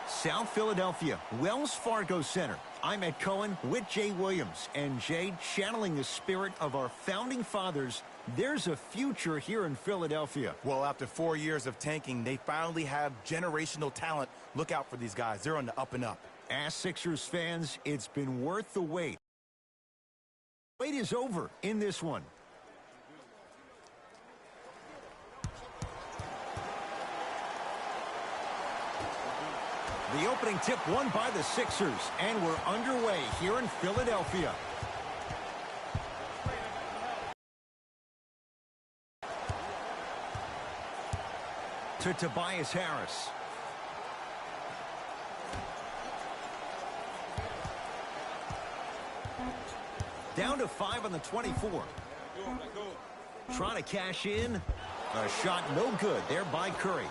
South Philadelphia, Wells Fargo Center. I'm Ed Cohen with Jay Williams. And Jay, channeling the spirit of our founding fathers, there's a future here in Philadelphia. Well, after 4 years of tanking, they finally have generational talent. Look out for these guys. They're on the up and up. As Sixers fans, it's been worth the wait. Wait is over in this one. The opening tip won by the Sixers, and we're underway here in Philadelphia. To Tobias Harris. Down to 5 on the 24. Trying to cash in. A shot no good there by Curry.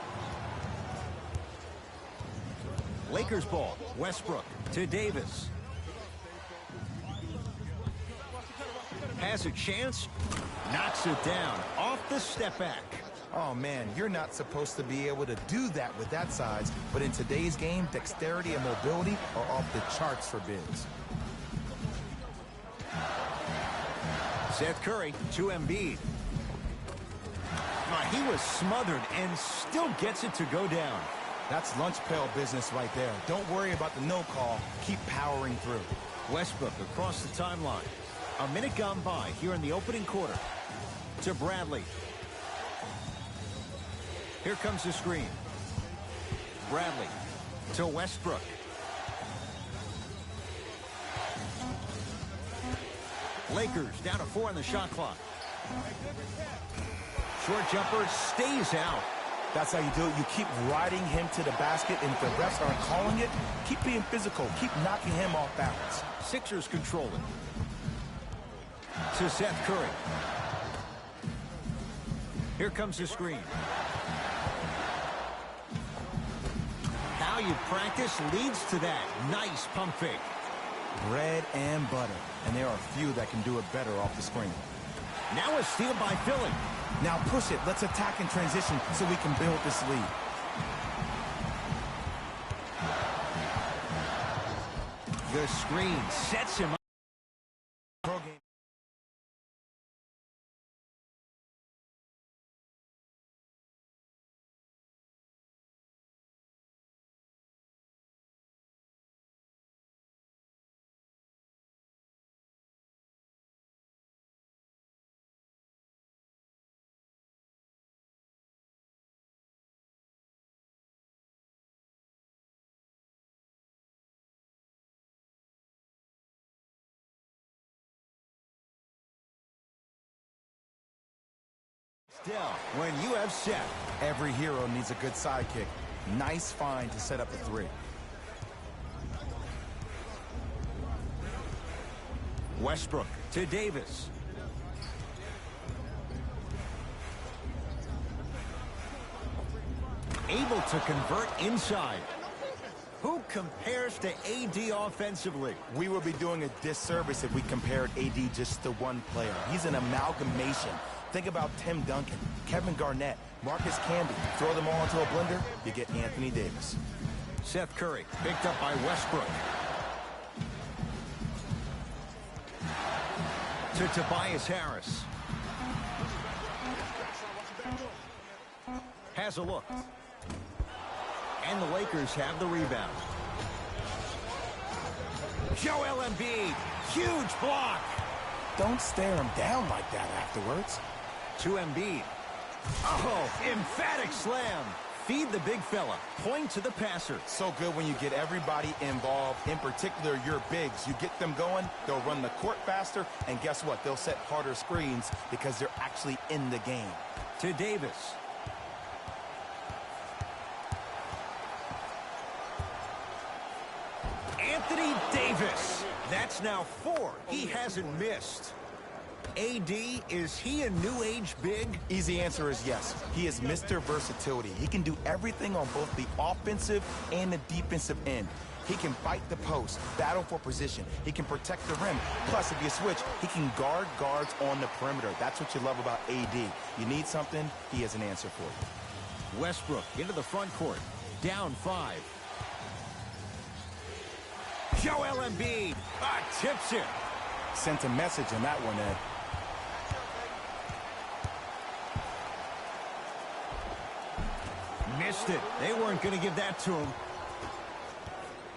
Lakers ball. Westbrook to Davis. Has a chance. Knocks it down. Off the step back. Oh, man, you're not supposed to be able to do that with that size. But in today's game, dexterity and mobility are off the charts for bigs. Seth Curry to Embiid. He was smothered and still gets it to go down. That's lunch pail business right there. Don't worry about the no call. Keep powering through. Westbrook across the timeline. A minute gone by here in the opening quarter. To Bradley. Here comes the screen. Bradley to Westbrook. Lakers down to 4 on the shot clock. Short jumper stays out. That's how you do it. You keep riding him to the basket, and if the refs aren't calling it, keep being physical. Keep knocking him off balance. Sixers control it. To Seth Curry. Here comes the screen. How you practice leads to that. Nice pump fake. Bread and butter. And there are few that can do it better off the screen. Now a steal by Philly. Now push it. Let's attack and transition so we can build this lead. The screen sets him up. Still, when you have Seth. Every hero needs a good sidekick. Nice find to set up the three. Westbrook to Davis. Able to convert inside. Who compares to AD offensively? We would be doing a disservice if we compared AD just to one player. He's an amalgamation. Think about Tim Duncan, Kevin Garnett, Marcus Camby. Throw them all into a blender, you get Anthony Davis. Seth Curry picked up by Westbrook. To Tobias Harris. Has a look. And the Lakers have the rebound. Joel Embiid. Huge block. Don't stare him down like that afterwards. To Embiid. Oh, emphatic slam. Feed the big fella. Point to the passer. So good when you get everybody involved, in particular your bigs. You get them going, they'll run the court faster, and guess what? They'll set harder screens because they're actually in the game. To Davis. Anthony Davis. That's now 4. He hasn't missed. AD, is he a new age big? Easy answer is yes. He is Mr. Versatility. He can do everything on both the offensive and the defensive end. He can fight the post, battle for position. He can protect the rim. Plus, if you switch, he can guard guards on the perimeter. That's what you love about AD. You need something, he has an answer for you. Westbrook into the front court. Down 5. Joel Embiid tips it. Sent a message on that one, Ed. Missed it. They weren't going to give that to him.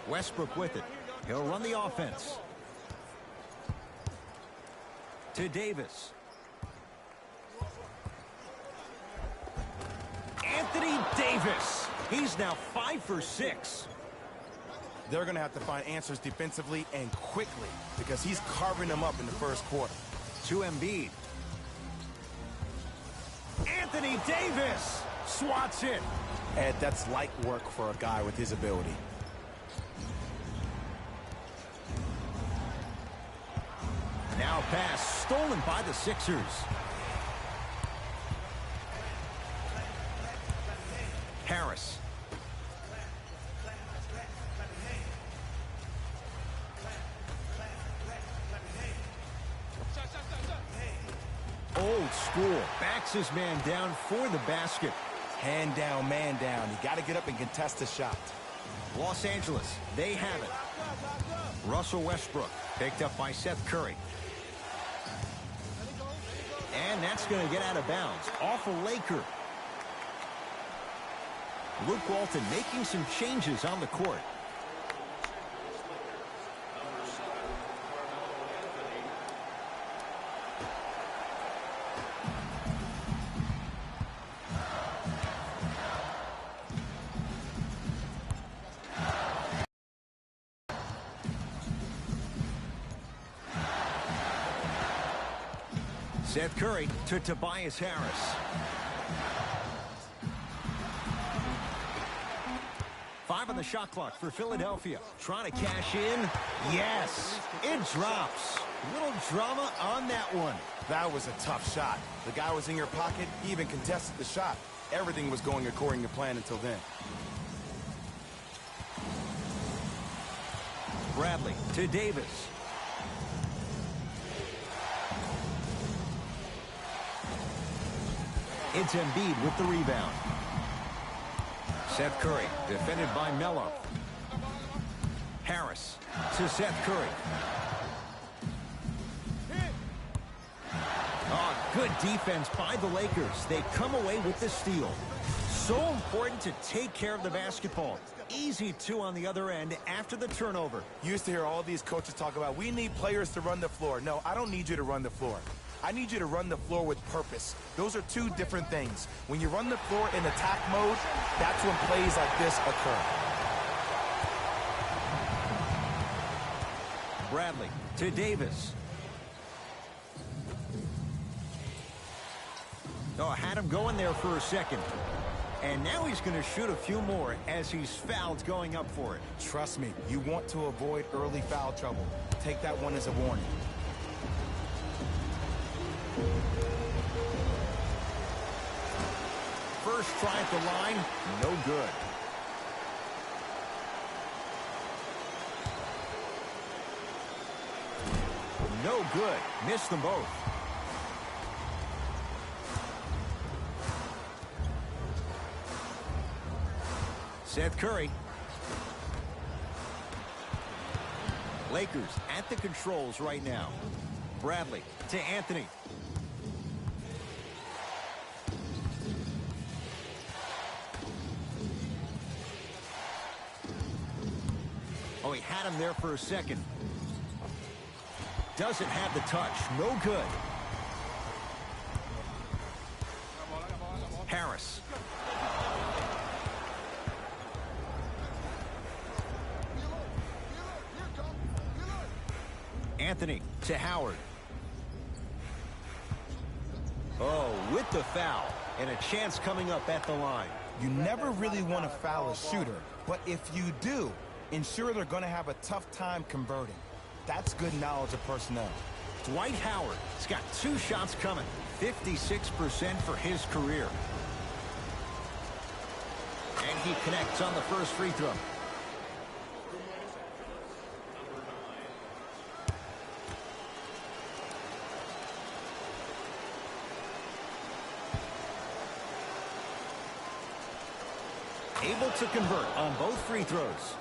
Westbrook with it. He'll run the offense. To Davis. Anthony Davis. He's now 5 for 6. They're going to have to find answers defensively and quickly because he's carving them up in the first quarter. To Embiid. Anthony Davis swats it. Ed, that's light work for a guy with his ability. Now pass stolen by the Sixers. Harris. Old school. Backs his man down for the basket. Hand down, man down. You got to get up and contest the shot. Los Angeles, they have it. Russell Westbrook picked up by Seth Curry. And that's going to get out of bounds. Off a Laker. Luke Walton making some changes on the court. Seth Curry to Tobias Harris. 5 on the shot clock for Philadelphia. Trying to cash in. Yes, it drops. Little drama on that one. That was a tough shot. The guy was in your pocket. He even contested the shot. Everything was going according to plan until then. Bradley to Davis. It's Embiid with the rebound. Seth Curry, defended by Melo. Harris to Seth Curry. Oh, good defense by the Lakers. They come away with the steal. So important to take care of the basketball. Easy 2 on the other end after the turnover. You used to hear all these coaches talk about, we need players to run the floor. No, I don't need you to run the floor. I need you to run the floor with purpose. Those are 2 different things. When you run the floor in attack mode, that's when plays like this occur. Bradley to Davis. Oh, had him going there for a second. And now he's going to shoot a few more as he's fouled going up for it. Trust me, you want to avoid early foul trouble. Take that one as a warning. First try at the line, no good. No good. Missed them both. Seth Curry. Lakers at the controls right now. Bradley to Anthony. Oh, he had him there for a second. Doesn't have the touch. No good. Harris. Anthony to Howard. Oh, with the foul. And a chance coming up at the line. You never really want to foul a shooter, but if you do, ensure they're going to have a tough time converting. That's good knowledge of personnel. Dwight Howard has got 2 shots coming. 56% for his career. And he connects on the first free throw. Able to convert on both free throws.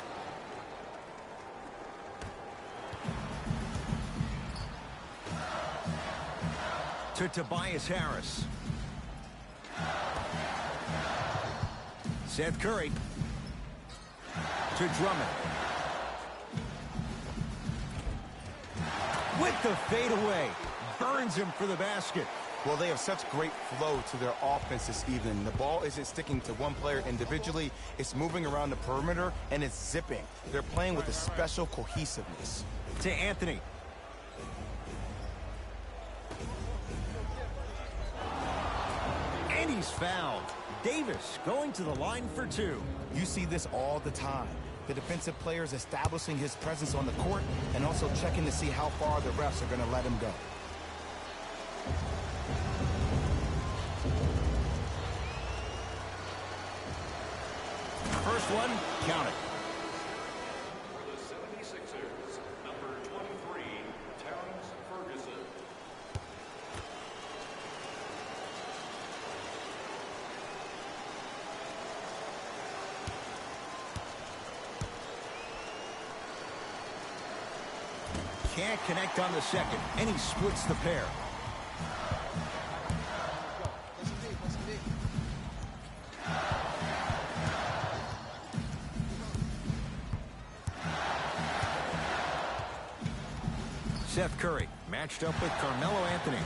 to Tobias Harris. Seth Curry to Drummond. With the fadeaway. Burns him for the basket. Well, they have such great flow to their offense this evening. The ball isn't sticking to one player individually. It's moving around the perimeter, and it's zipping. They're playing with a special cohesiveness. To Anthony. And he's fouled. Davis going to the line for two. You see this all the time. The defensive players establishing his presence on the court and also checking to see how far the refs are going to let him go. First one, count it. For the 76ers, number 23, Terrence Ferguson. Can't connect on the second, and he splits the pair. Seth Curry matched up with Carmelo Anthony.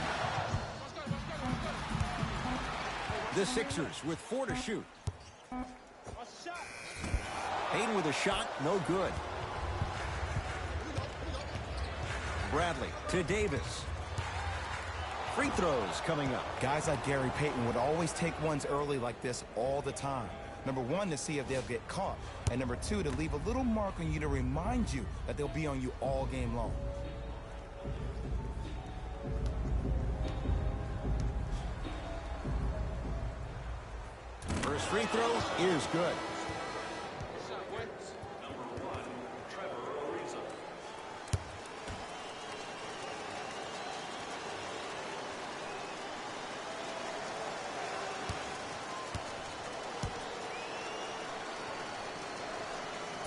The Sixers with 4 to shoot. Hayden with a shot, no good. Bradley to Davis. Free throws coming up. Guys like Gary Payton would always take ones early like this all the time. Number one, to see if they'll get caught. And number two, to leave a little mark on you to remind you that they'll be on you all game long. First free throw is good. Number 1, Trevor Ariza.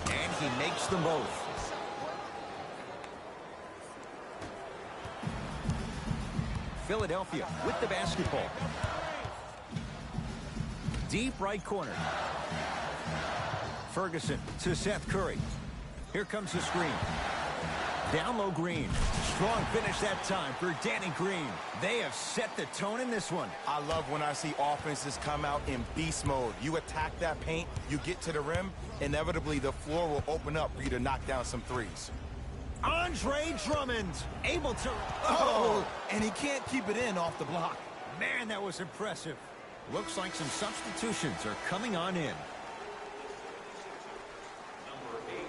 And he makes them both. Philadelphia with the basketball. Deep right corner. Ferguson to Seth Curry. Here comes the screen. Down low, Green. Strong finish that time for Danny Green. They have set the tone in this one. I love when I see offenses come out in beast mode. You attack that paint, you get to the rim, inevitably the floor will open up for you to knock down some threes. Andre Drummond able to... And he can't keep it in off the block. Man, that was impressive. Looks like some substitutions are coming on in. Number 8.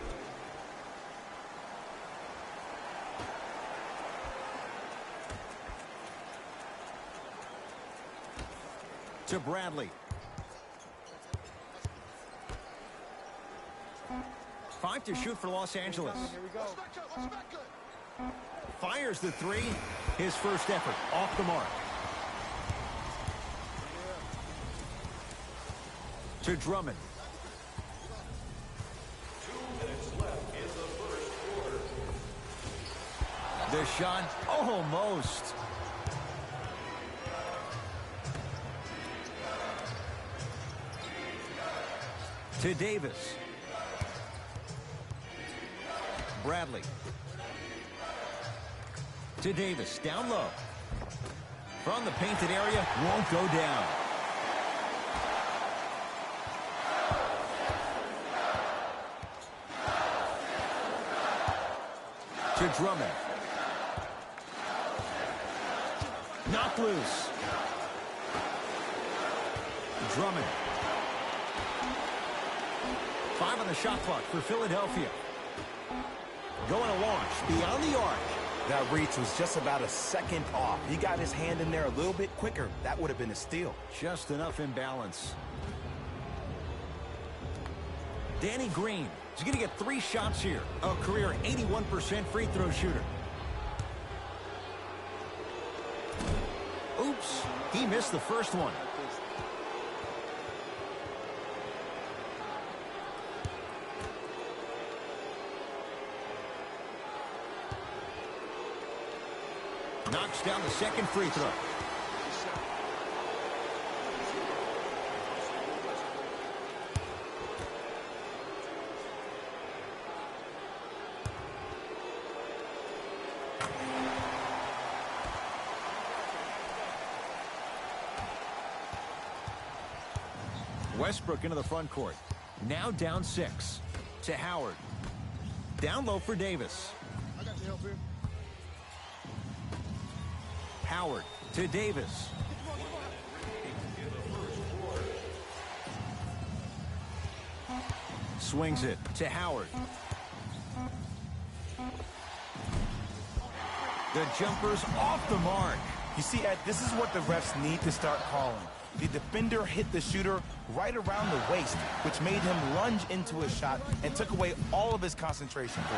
To Bradley. 5 to shoot for Los Angeles. Here we go. Fires the three. His first effort off the mark. To Drummond. 2 minutes left in the first quarter. The shot almost. To Davis. Bradley. To Davis, down low. From the painted area, won't go down. To Drummond. Knocked loose. Drummond. 5 on the shot clock for Philadelphia. Going to launch beyond the arc. That reach was just about a second off. He got his hand in there a little bit quicker. That would have been a steal. Just enough imbalance. Danny Green is going to get 3 shots here. A career 81% free throw shooter. Oops, he missed the first one. Knocks down the second free throw. Westbrook into the front court. Now down 6. To Howard. Down low for Davis. I got the help here. Howard to Davis. Swings it to Howard. The jumper's off the mark. You see, Ed, this is what the refs need to start calling. The defender hit the shooter right around the waist, which made him lunge into his shot and took away all of his concentration for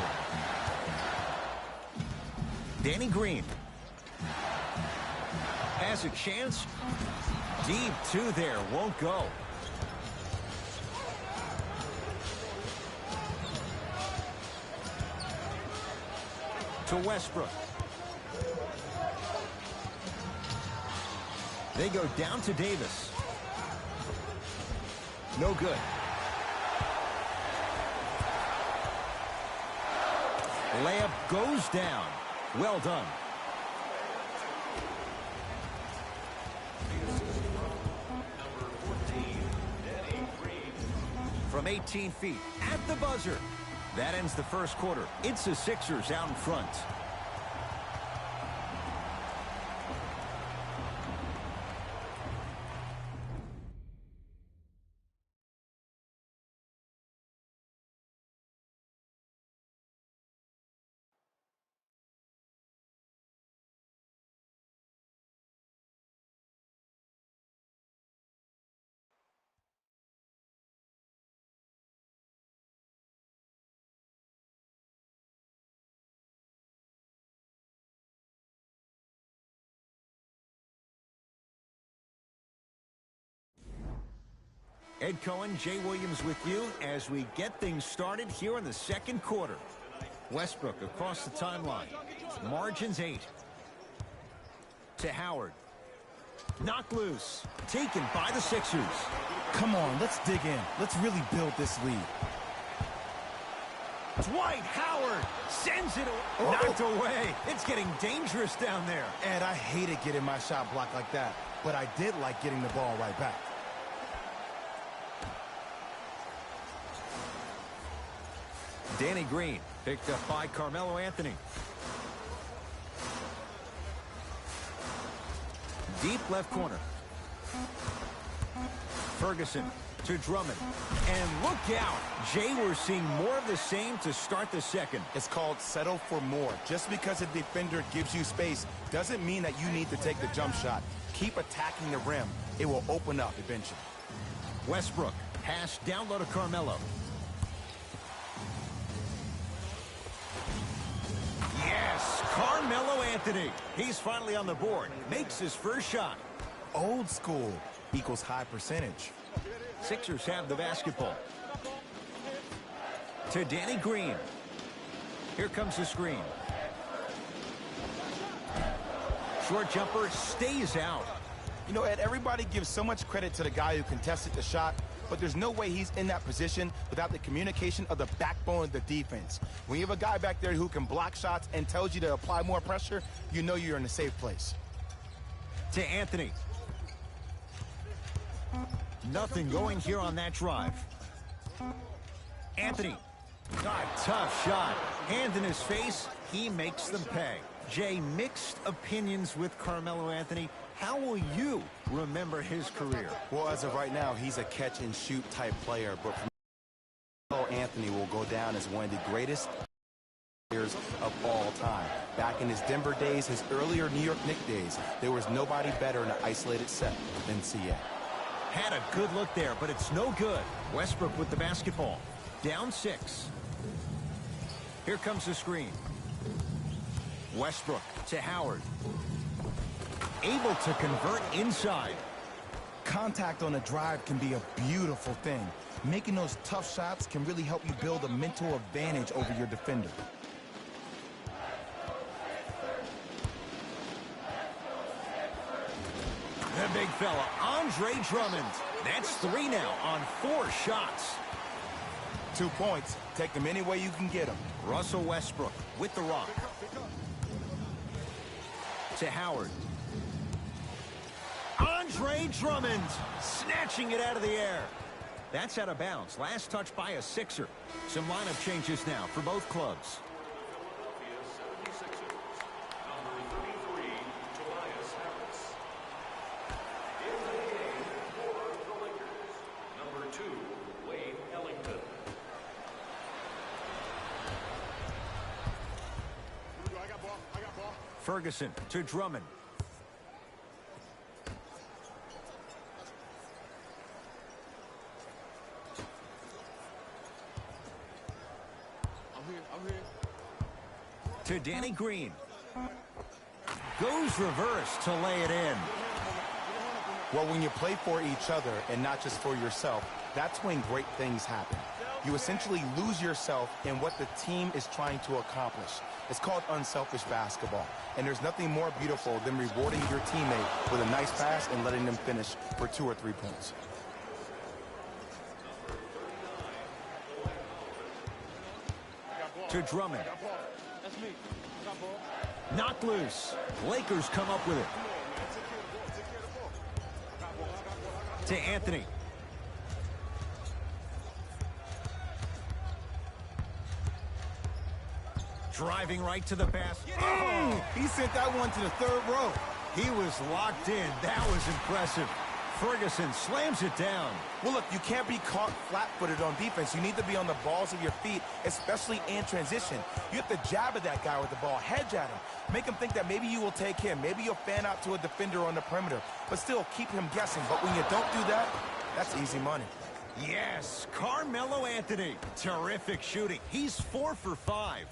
it. Danny Green has a chance. Deep two there, won't go. To Westbrook. They go down to Davis. No good. Layup goes down. Well done. From 18 feet at the buzzer. That ends the first quarter. It's the Sixers out in front. Ed Cohen, Jay Williams with you as we get things started here in the second quarter. Westbrook across the timeline. Margins 8. To Howard. Knocked loose. Taken by the Sixers. Come on, let's dig in. Let's really build this lead. Dwight Howard sends it knocked away. It's getting dangerous down there. Ed, I hated getting my shot blocked like that, but I did like getting the ball right back. Danny Green picked up by Carmelo Anthony. Deep left corner. Ferguson to Drummond. And look out. Jay, we're seeing more of the same to start the second. It's called settle for more. Just because a defender gives you space doesn't mean that you need to take the jump shot. Keep attacking the rim. It will open up eventually. Westbrook. Pass down low to Carmelo. Yes, Carmelo Anthony. He's finally on the board. Makes his first shot. Old school equals high percentage. Sixers have the basketball. To Danny Green. Here comes the screen. Short jumper stays out. You know, Ed, everybody gives so much credit to the guy who contested the shot, but there's no way he's in that position without the communication of the backbone of the defense. When you have a guy back there who can block shots and tells you to apply more pressure, you know you're in a safe place. To Anthony. Nothing going here on that drive. Anthony. Tough shot. Hand in his face. He makes them pay. Jay, mixed opinions with Carmelo Anthony. How will you remember his career? Well, as of right now, he's a catch-and-shoot type player, but Carmelo Anthony will go down as one of the greatest players of all time. Back in his Denver days, his earlier New York Knicks days, there was nobody better in an isolated set than CA. Had a good look there, but it's no good. Westbrook with the basketball. Down 6. Here comes the screen. Westbrook to Howard. Able to convert inside. Contact on a drive can be a beautiful thing. Making those tough shots can really help you build a mental advantage over your defender. The big fella, Andre Drummond. That's 3 now on 4 shots. 2 points. Take them any way you can get them. Russell Westbrook with the rock. To Howard. Andre Drummond snatching it out of the air. That's out of bounds. Last touch by a Sixer. Some lineup changes now for both clubs. Philadelphia 76ers. Number 33, Tobias Harris. In the game for the Lakers. Number 2, Wayne Ellington. I got ball. I got ball. Ferguson to Drummond. I'm here. To Danny Green. Goes reverse to lay it in. Well, when you play for each other and not just for yourself, that's when great things happen. You essentially lose yourself in what the team is trying to accomplish. It's called unselfish basketball. And there's nothing more beautiful than rewarding your teammate with a nice pass and letting them finish for 2 or 3 points. To Drummond. Got ball. That's me. Got ball. Knocked loose. Lakers come up with it. Take care of the ball. Take care of the ball. I got ball. I got ball. To Anthony. Driving right to the basket. Oh, he sent that one to the 3rd row. He was locked in. That was impressive. Ferguson slams it down. Well, look, you can't be caught flat-footed on defense. You need to be on the balls of your feet, especially in transition. You have to jab at that guy with the ball, hedge at him, make him think that maybe you will take him. Maybe you'll fan out to a defender on the perimeter, but still keep him guessing. But when you don't do that, that's easy money. Yes, Carmelo Anthony. Terrific shooting. He's 4 for 5.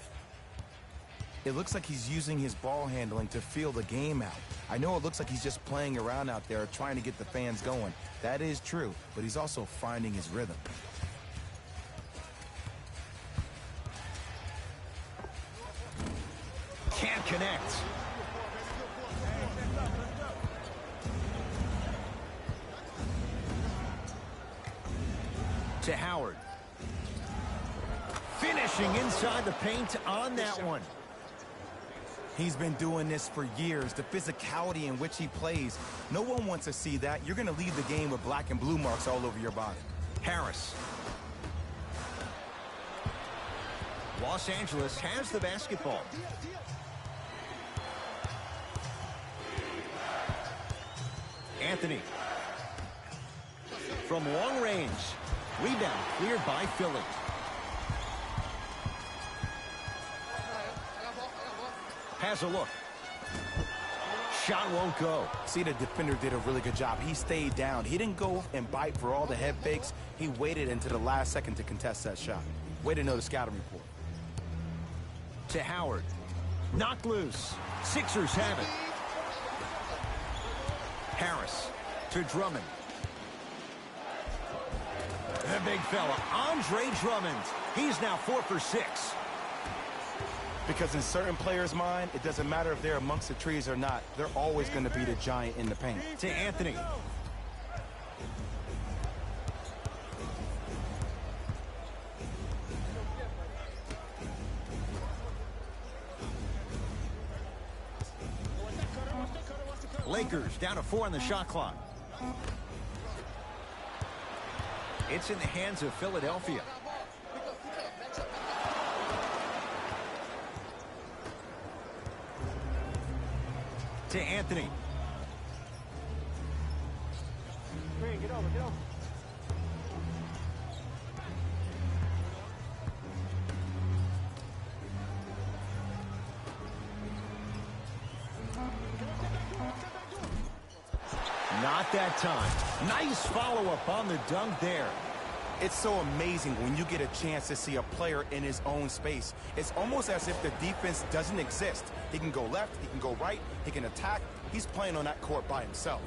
It looks like he's using his ball handling to feel the game out. I know it looks like he's just playing around out there trying to get the fans going. That is true, but he's also finding his rhythm. Can't connect. To Howard. Finishing inside the paint on that one. He's been doing this for years, the physicality in which he plays. No one wants to see that. You're going to leave the game with black and blue marks all over your body. Harris. Los Angeles has the basketball. Anthony. From long range. Rebound cleared by Philly. Has a look. Shot won't go. See, the defender did a really good job. He stayed down. He didn't go and bite for all the head fakes. He waited until the last second to contest that shot. Way to know the scouting report. To Howard. Knocked loose. Sixers have it. Harris to Drummond. The big fella, Andre Drummond. He's now 4 for 6. Because in certain players' mind, it doesn't matter if they're amongst the trees or not. They're always going to be the giant in the paint. To Anthony. Lakers down to 4 on the shot clock. It's in the hands of Philadelphia. To Anthony. Get over, get over. Not that time. Nice follow-up on the dunk there. It's so amazing when you get a chance to see a player in his own space. It's almost as if the defense doesn't exist. He can go left, he can go right, he can attack. He's playing on that court by himself.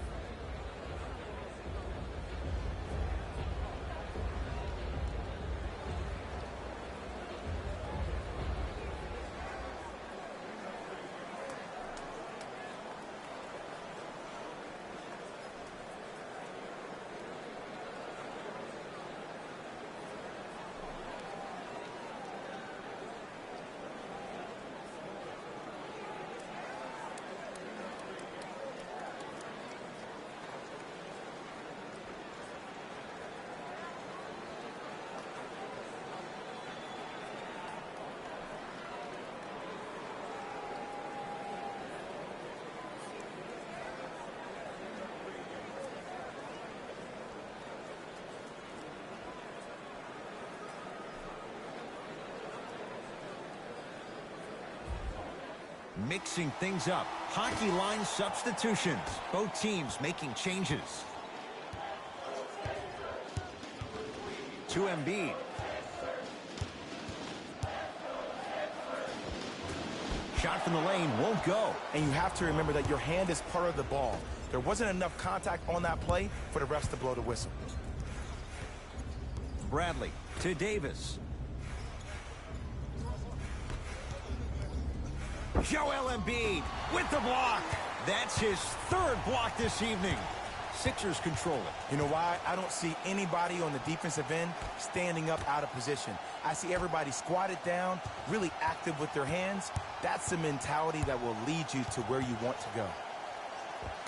Mixing things up. Hockey line substitutions. Both teams making changes. To Embiid. Shot from the lane won't go. And you have to remember that your hand is part of the ball. There wasn't enough contact on that play for the refs to blow the whistle. Bradley to Davis. Joel Embiid with the block. That's his third block this evening. Sixers control it. You know why? I don't see anybody on the defensive end standing up out of position. I see everybody squatted down, really active with their hands. That's the mentality that will lead you to where you want to go.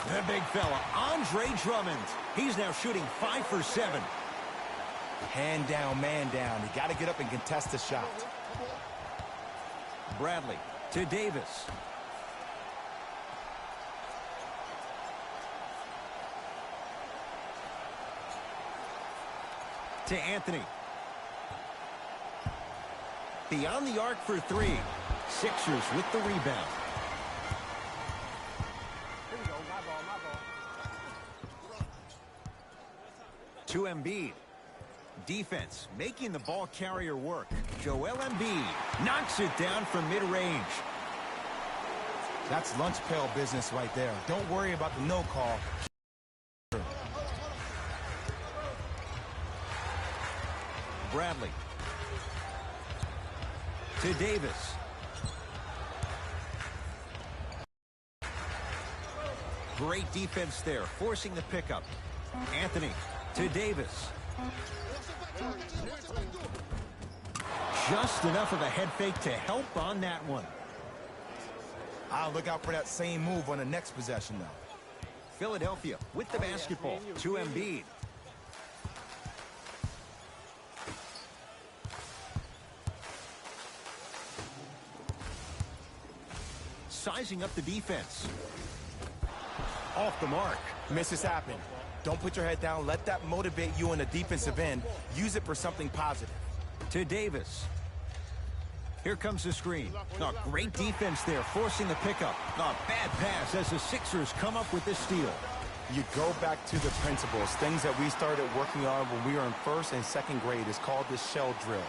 The big fella, Andre Drummond. He's now shooting 5 for 7. Hand down, man down. You got to get up and contest the shot. Bradley to Davis. To Anthony. Beyond the arc for 3. Sixers with the rebound. To Embiid. Defense making the ball carrier work. Joel Embiid knocks it down from mid-range. That's lunch pail business right there. Don't worry about the no call. Bradley to Davis. Great defense there, forcing the pickup. Anthony to Davis. Just enough of a head fake to help on that one. I'll look out for that same move on the next possession, though. Philadelphia with the basketball to Embiid. Sizing up the defense. Off the mark. Misses happen. Don't put your head down. Let that motivate you on the defensive end. Use it for something positive. To Davis. Here comes the screen. Oh, great defense there, forcing the pickup. Oh, bad pass as the Sixers come up with this steal. You go back to the principles, things that we started working on when we were in first and second grade. Is called the shell drill.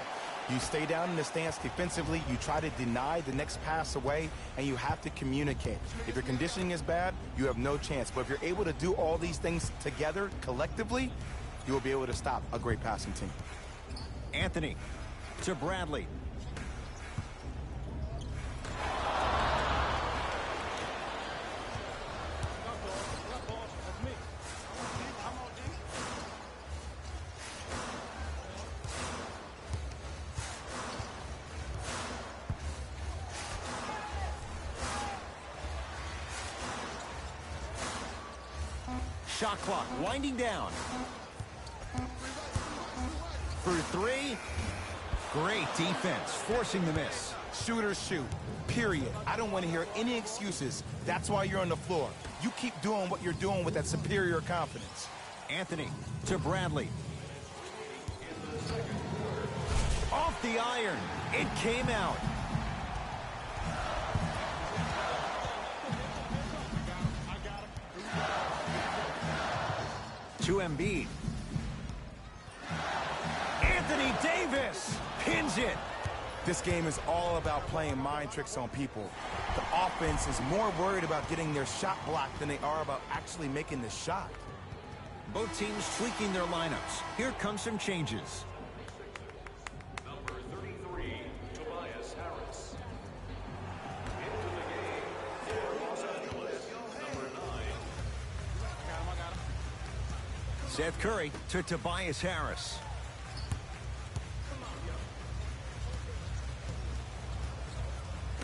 You stay down in the stance defensively, you try to deny the next pass away, and you have to communicate. If your conditioning is bad, you have no chance. But if you're able to do all these things together, collectively, you will be able to stop a great passing team. Anthony to Bradley. Shot clock winding down. For 3. Great defense, forcing the miss. Shooters shoot, period. I don't want to hear any excuses. That's why you're on the floor. You keep doing what you're doing with that superior confidence. Anthony to Bradley. Off the iron. It came out. To Embiid. Anthony Davis pins it. This game is all about playing mind tricks on people. The offense is more worried about getting their shot blocked than they are about actually making the shot. Both teams tweaking their lineups. Here come some changes. Number 33, Tobias Harris. Into the game for Los Angeles, number 9. Seth Curry to Tobias Harris.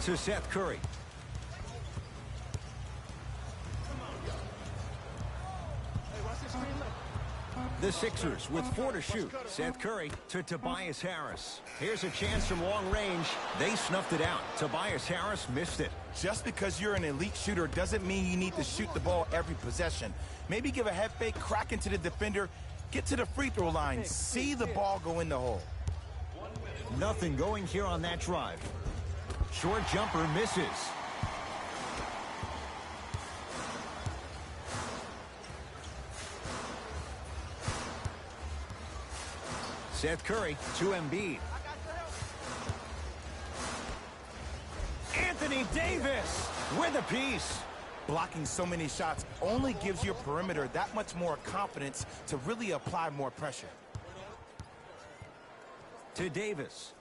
To Seth Curry. The Sixers with 4 to shoot. Seth Curry to Tobias Harris. Here's a chance from long range. They snuffed it out. Tobias Harris missed it. Just because you're an elite shooter doesn't mean you need to shoot the ball every possession. Maybe give a head fake, crack into the defender, get to the free throw line, see the ball go in the hole. Nothing going here on that drive. Short jumper misses. Seth Curry to Embiid. Anthony Davis with a piece. Blocking so many shots only gives your perimeter that much more confidence to really apply more pressure. To Davis.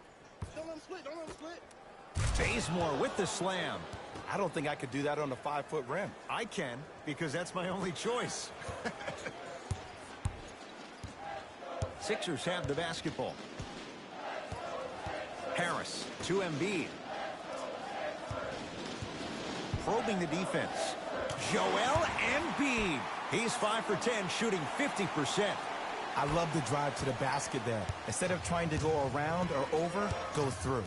Don't let him split. Don't let him split. Bazemore with the slam. I don't think I could do that on a 5-foot rim. I can, because that's my only choice. Sixers have the basketball. Harris to Embiid. Probing the defense. Joel Embiid. He's 5 for 10, shooting 50%. I love the drive to the basket there. Instead of trying to go around or over, go through.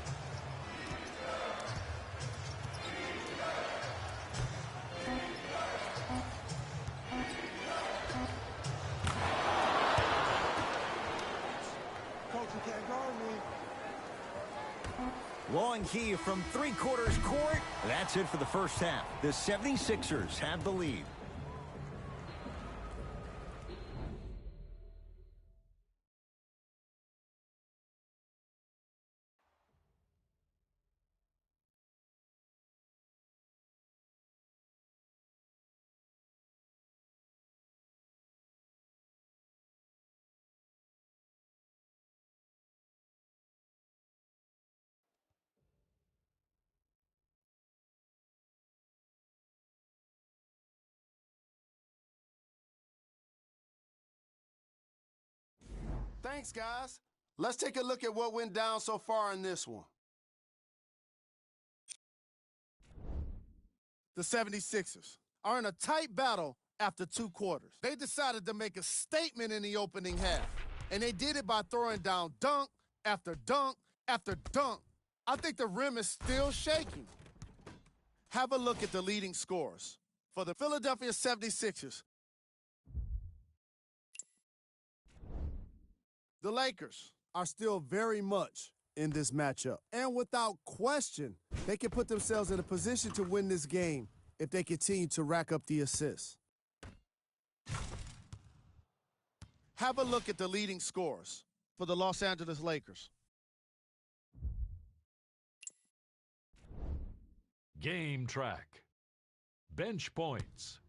Coach, you can't guard me. Long key from three-quarters court. That's it for the first half. The 76ers have the lead. Thanks, guys. Let's take a look at what went down so far in this one. The 76ers are in a tight battle after 2 quarters. They decided to make a statement in the opening half, and they did it by throwing down dunk after dunk after dunk. I think the rim is still shaking. Have a look at the leading scorers. For the Philadelphia 76ers, the Lakers are still very much in this matchup. And without question, they can put themselves in a position to win this game if they continue to rack up the assists. Have a look at the leading scorers for the Los Angeles Lakers. Game track. Bench points.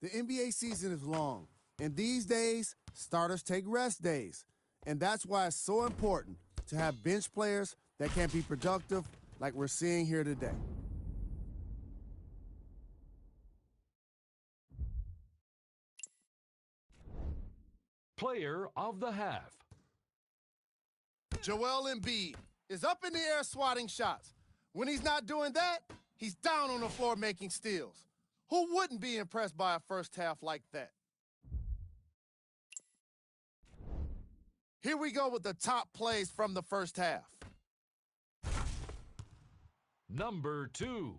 The NBA season is long, and these days, starters take rest days. And that's why it's so important to have bench players that can be productive like we're seeing here today. Player of the half. Joel Embiid is up in the air swatting shots. When he's not doing that, he's down on the floor making steals. Who wouldn't be impressed by a first half like that? Here we go with the top plays from the first half. Number 2.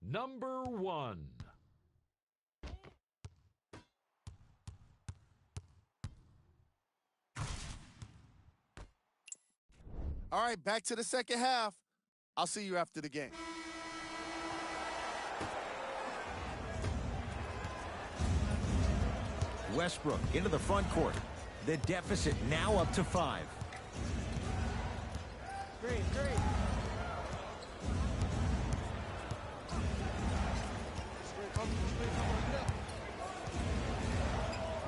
Number 1. All right, back to the second half. I'll see you after the game. Westbrook into the front court. The deficit now up to 5. Green.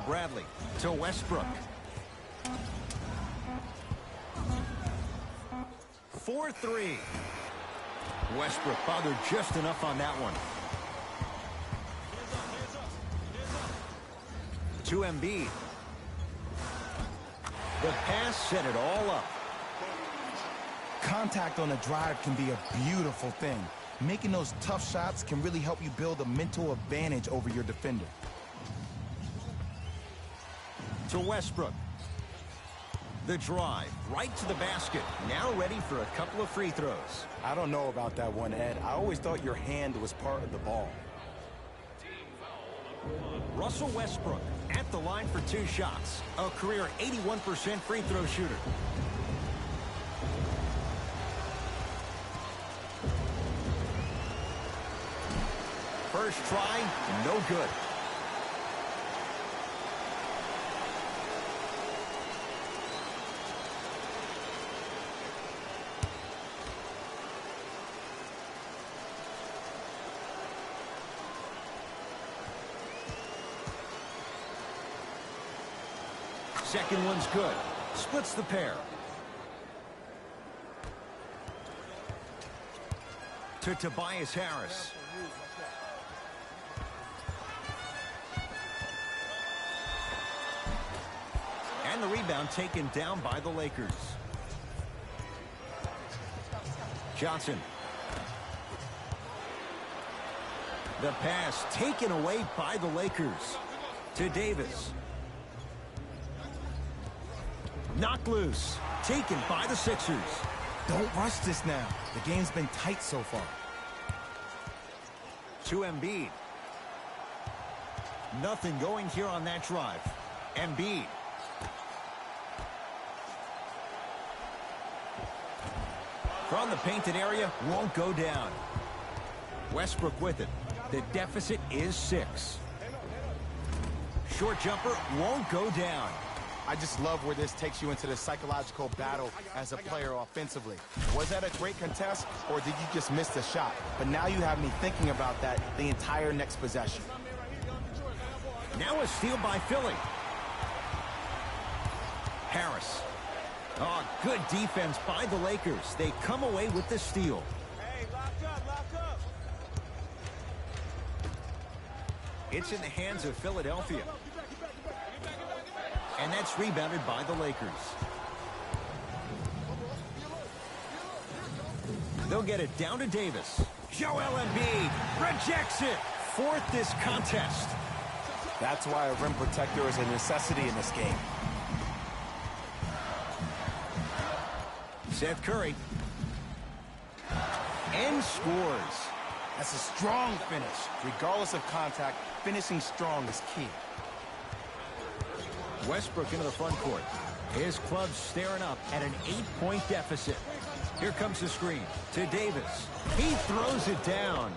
Bradley to Westbrook. 4-3. Westbrook bothered just enough on that one. To Embiid. The pass set it all up. Contact on a drive can be a beautiful thing. Making those tough shots can really help you build a mental advantage over your defender. To Westbrook. The drive right to the basket. Now ready for a couple of free throws. I don't know about that one, Ed. I always thought your hand was part of the ball. Russell Westbrook at the line for 2 shots. A career 81% free throw shooter. First try, no good. Second one's good. Splits the pair. To Tobias Harris. And the rebound taken down by the Lakers. Johnson. The pass taken away by the Lakers. To Davis. Knocked loose. Taken by the Sixers. Don't rush this now. The game's been tight so far. To Embiid. Nothing going here on that drive. Embiid. From the painted area, won't go down. Westbrook with it. The deficit is 6. Short jumper won't go down. I just love where this takes you into the psychological battle as a player offensively. Was that a great contest, or did you just miss the shot? But now you have me thinking about that the entire next possession. Now a steal by Philly. Harris. Oh, good defense by the Lakers. They come away with the steal. Hey, lock up. It's in the hands of Philadelphia. And that's rebounded by the Lakers. They'll get it down to Davis. Joel Embiid rejects it. Fourth this contest. That's why a rim protector is a necessity in this game. Seth Curry. And scores. That's a strong finish. Regardless of contact, finishing strong is key. Westbrook into the front court. His club's staring up at an 8-point deficit. Here comes the screen to Davis. He throws it down.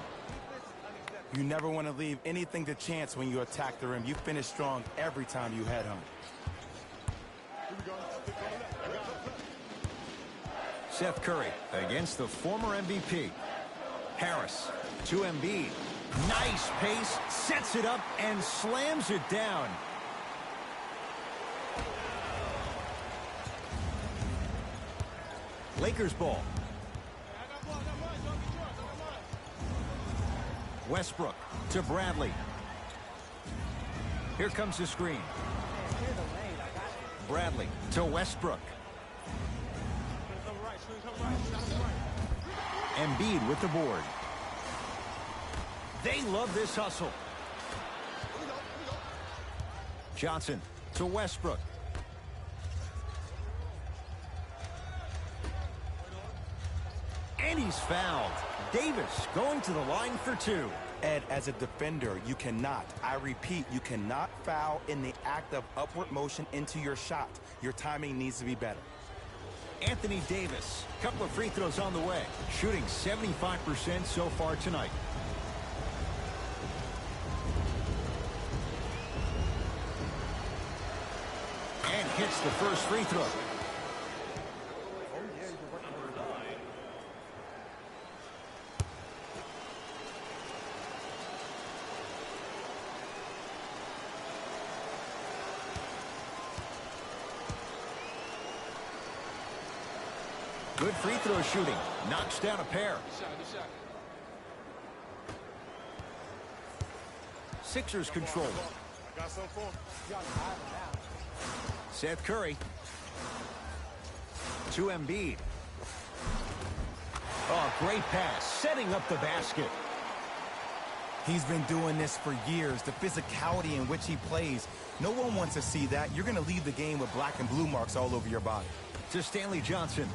You never want to leave anything to chance when you attack the rim. You finish strong every time you head home. Seth Curry against the former MVP. Harris to Embiid. Nice pace, sets it up, and slams it down. Lakers ball. Westbrook to Bradley. Here comes the screen. Bradley to Westbrook. Embiid with the board. They love this hustle. Johnson to Westbrook. And he's fouled. Davis going to the line for 2. Ed, as a defender, you cannot, I repeat, you cannot foul in the act of upward motion into your shot. Your timing needs to be better. Anthony Davis, couple of free throws on the way, shooting 75% so far tonight. And hits the first free throw. Good free throw shooting. Knocks down a pair. Sixers control. Seth Curry. To Embiid. Oh, great pass. Setting up the basket. He's been doing this for years. The physicality in which he plays. No one wants to see that. You're going to leave the game with black and blue marks all over your body. To Stanley Johnson.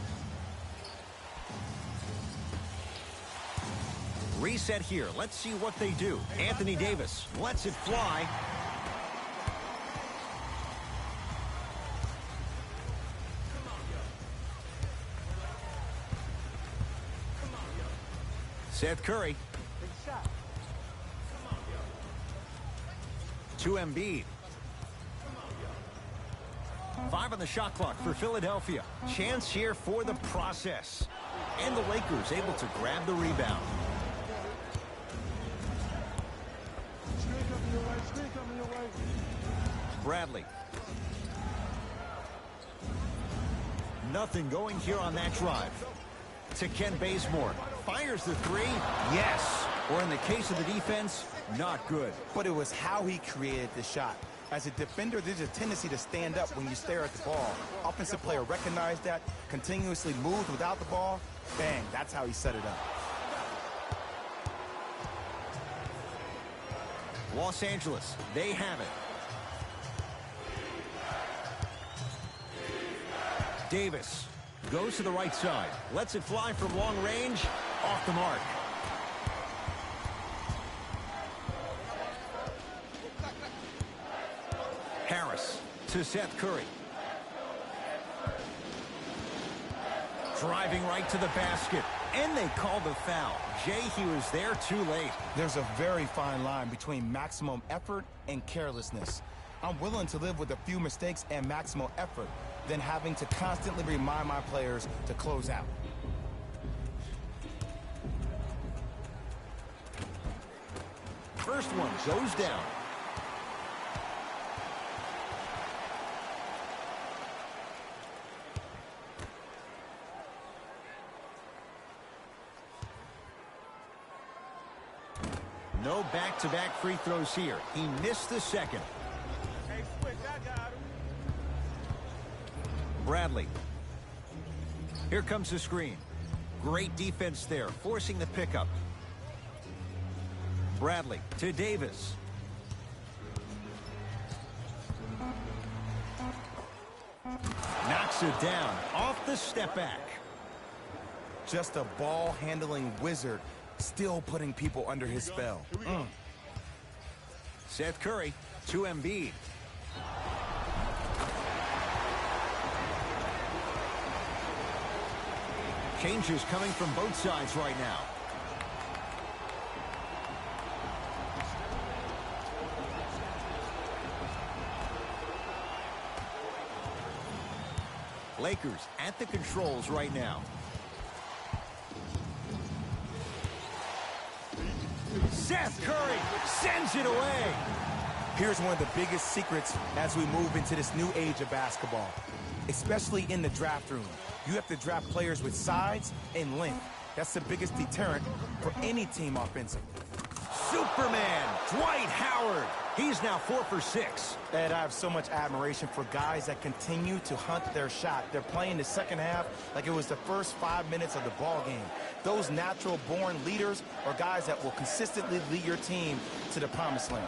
Reset here. Let's see what they do. Anthony Davis lets it fly. Seth Curry. to Embiid. 5 on the shot clock for Philadelphia. Chance here for the process. And the Lakers able to grab the rebound. Bradley. Nothing going here on that drive. To Ken Bazemore. Fires the three. Yes. Or in the case of the defense, not good. But it was how he created the shot. As a defender, there's a tendency to stand up when you stare at the ball. Offensive player recognized that, continuously moved without the ball. Bang, that's how he set it up. Los Angeles, they have it. Davis goes to the right side. Lets it fly from long range. Off the mark. Harris to Seth Curry. Driving right to the basket. And they call the foul. Jay, he was there too late. There's a very fine line between maximum effort and carelessness. I'm willing to live with a few mistakes and maximum effort than having to constantly remind my players to close out. First one goes down. No back-to-back free throws here. He missed the second. Hey, Switch, I got him. Bradley. Here comes the screen. Great defense there, forcing the pickup. Bradley to Davis. Knocks it down off the step back. Just a ball-handling wizard, still putting people under his spell. Seth Curry to Embiid. Changes coming from both sides right now. Lakers at the controls right now. Seth Curry sends it away. Here's one of the biggest secrets as we move into this new age of basketball, especially in the draft room. You have to draft players with size and length. That's the biggest deterrent for any team offensively. Superman, Dwight Howard. He's now 4 for 6. Ed, I have so much admiration for guys that continue to hunt their shot. They're playing the second half like it was the first 5 minutes of the ball game. Those natural-born leaders are guys that will consistently lead your team to the promised land.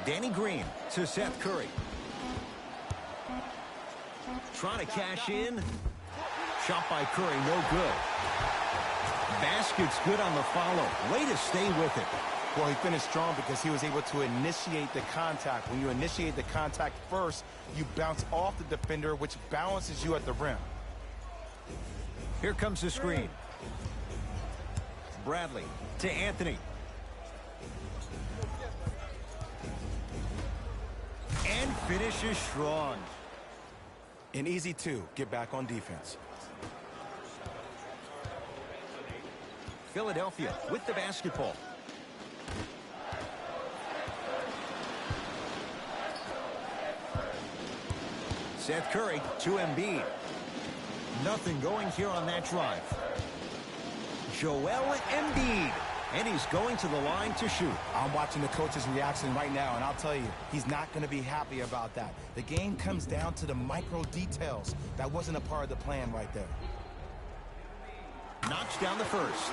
Danny Green to Seth Curry. Trying to cash in. Shot by Curry, no good. Basket's good on the follow. Way to stay with it. Well, he finished strong because he was able to initiate the contact. When you initiate the contact first, you bounce off the defender, which balances you at the rim. Here comes the screen. Bradley to Anthony. And finishes strong. An easy 2, get back on defense. Philadelphia with the basketball. Seth Curry to Embiid. Nothing going here on that drive. Joel Embiid. And he's going to the line to shoot. I'm watching the coach's reaction right now, and I'll tell you, he's not going to be happy about that. The game comes down to the micro details. That wasn't a part of the plan right there. Knocks down the first.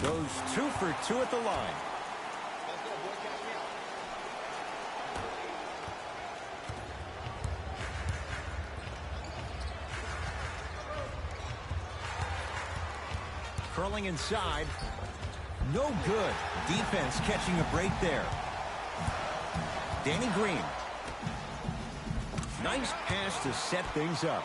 Goes 2 for 2 at the line. Curling inside. No good. Defense catching a break there. Danny Green. Nice pass to set things up.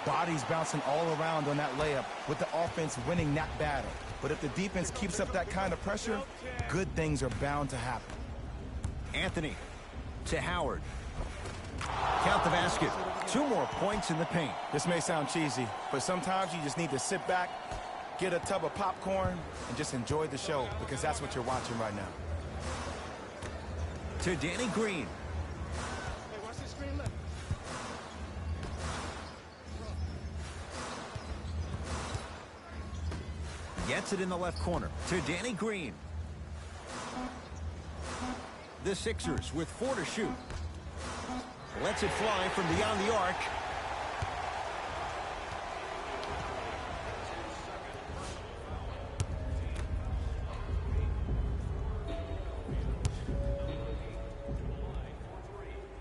Bodies bouncing all around on that layup with the offense winning that battle. But if the defense keeps up that kind of pressure, good things are bound to happen. Anthony to Howard. Count the basket. 2 more points in the paint. This may sound cheesy, but sometimes you just need to sit back, get a tub of popcorn, and just enjoy the show, because that's what you're watching right now. To Danny Green. Hey, watch this screen left. Gets it in the left corner to Danny Green. The Sixers with 4 to shoot. Lets it fly from beyond the arc.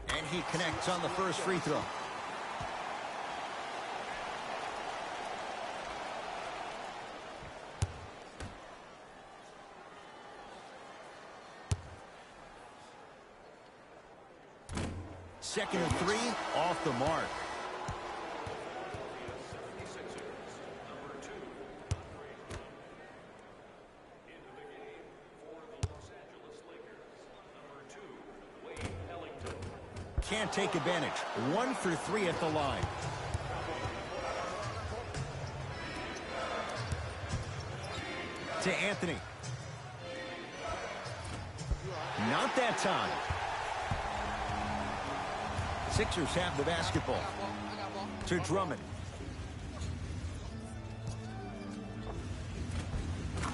And he connects on the first free throw. Second and 3, off the mark. Can't take advantage. 1 for 3 at the line. To Anthony. Not that time. Sixers have the basketball. To Drummond.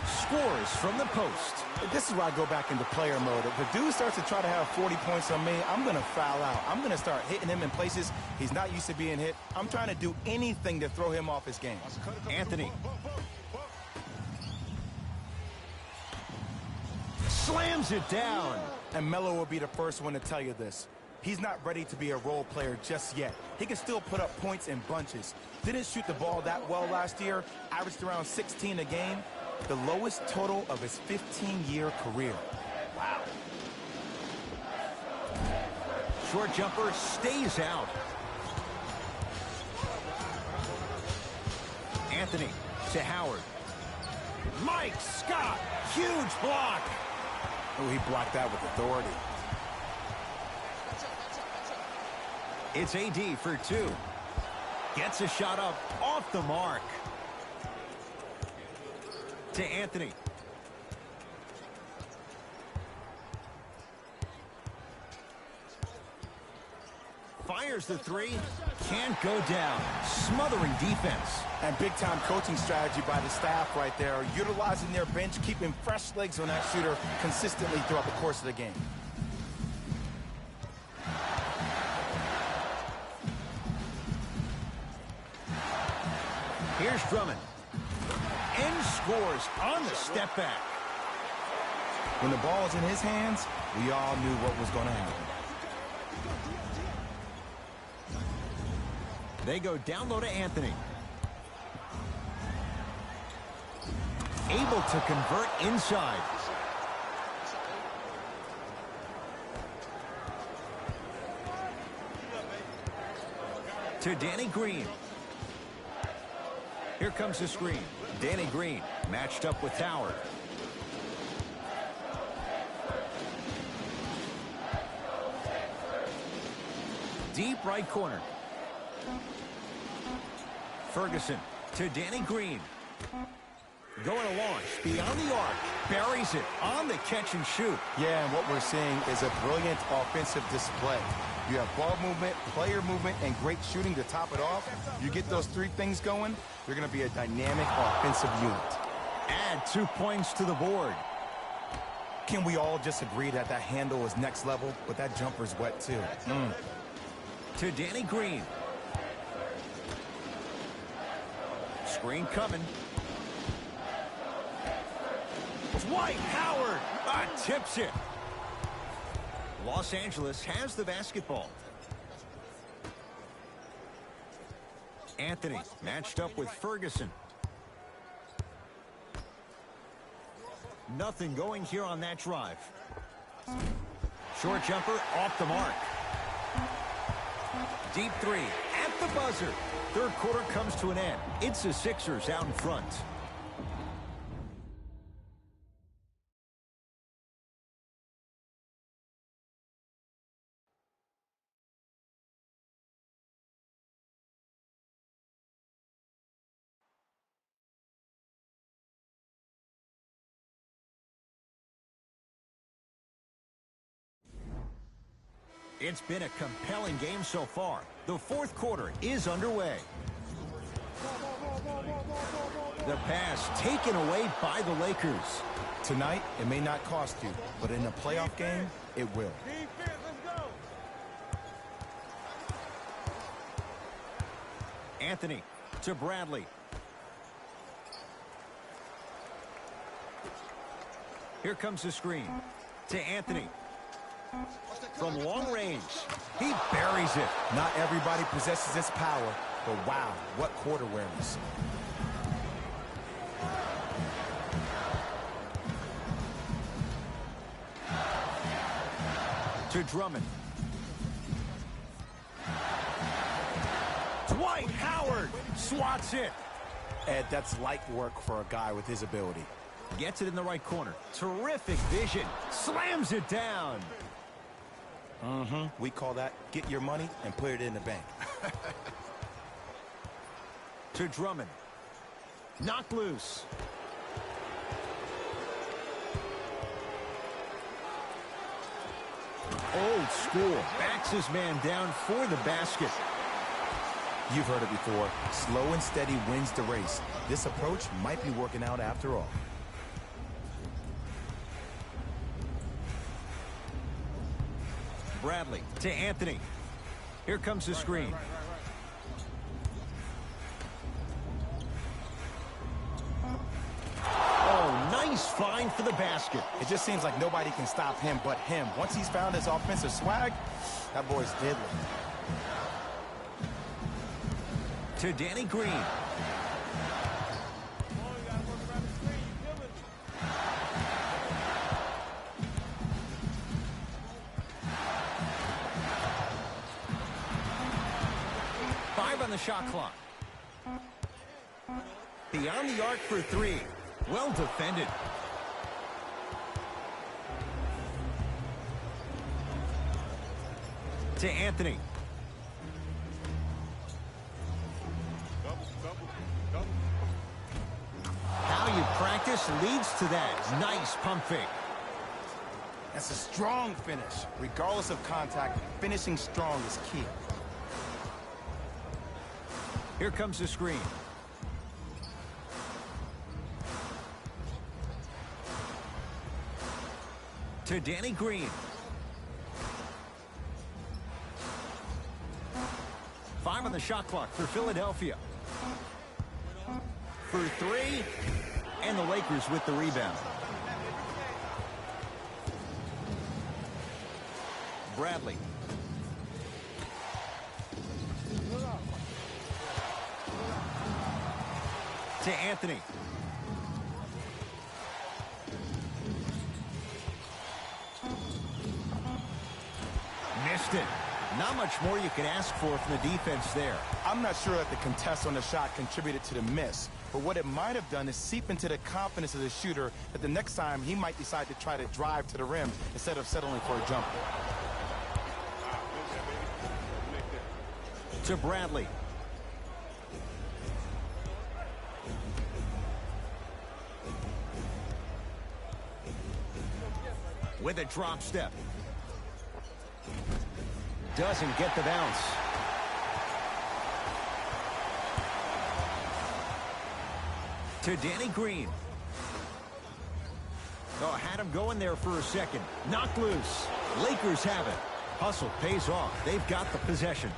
Scores from the post. This is where I go back into player mode. If a dude starts to try to have 40 points on me, I'm going to foul out. I'm going to start hitting him in places he's not used to being hit. I'm trying to do anything to throw him off his game. Anthony. Slams it down. And Melo will be the first one to tell you this. He's not ready to be a role player just yet. He can still put up points in bunches. Didn't shoot the ball that well last year. Averaged around 16 a game. The lowest total of his 15-year career. Wow. Short jumper stays out. Anthony to Howard. Mike Scott. Huge block. Oh, he blocked that with authority. It's AD for 2. Gets a shot up off the mark. To Anthony. Fires the 3. Can't go down. Smothering defense. And big-time coaching strategy by the staff right there. Utilizing their bench, keeping fresh legs on that shooter consistently throughout the course of the game. Here's Drummond. And scores on the step back. When the ball was in his hands, we all knew what was going to happen. They go down low to Anthony. Able to convert inside. To Danny Green. Here comes the screen. Danny Green matched up with Howard. Deep right corner. Ferguson to Danny Green. Going to launch beyond the arc. Buries it on the catch and shoot. Yeah, and what we're seeing is a brilliant offensive display. You have ball movement, player movement, and great shooting to top it off. You get those 3 things going, you're going to be a dynamic offensive unit. Add 2 points to the board. Can we all just agree that that handle is next level, but that jumper's wet too? To Danny Green. Screen coming. Dwight Howard tips it. Los Angeles has the basketball. Anthony matched up with Ferguson. Nothing going here on that drive. Short jumper off the mark. Deep three at the buzzer. Third quarter comes to an end. It's the Sixers out in front. It's been a compelling game so far. The fourth quarter is underway. The pass taken away by the Lakers. Tonight, it may not cost you, but in a playoff game, it will. Anthony to Bradley. Here comes the screen to Anthony. From long range, he buries it. Not everybody possesses this power, but wow, what court awareness. To Drummond. Dwight Howard swats it. Ed, that's light work for a guy with his ability. Gets it in the right corner. Terrific vision. Slams it down. We call that get your money and put it in the bank. To Drummond. Knocked loose. Old school. Backs his man down for the basket. You've heard it before. Slow and steady wins the race. This approach might be working out after all. Bradley to Anthony. Here comes the screen. Oh, nice find for the basket. It just seems like nobody can stop him but him. Once he's found his offensive swag, that boy's deadly. To Danny Green. On the shot clock. Beyond the arc for three. Well defended. To Anthony. How you practice leads to that. Nice pump fake. That's a strong finish. Regardless of contact, finishing strong is key. Here comes the screen. To Danny Green. Five on the shot clock for Philadelphia. For three. And the Lakers with the rebound. Bradley. To Anthony. Missed it. Not much more you can ask for from the defense there. I'm not sure that the contest on the shot contributed to the miss, but what it might have done is seep into the confidence of the shooter that the next time he might decide to try to drive to the rim instead of settling for a jumper. To Bradley. With a drop step. Doesn't get the bounce. To Danny Green. Oh, had him going there for a second. Knocked loose. Lakers have it. Hustle pays off. They've got the possession.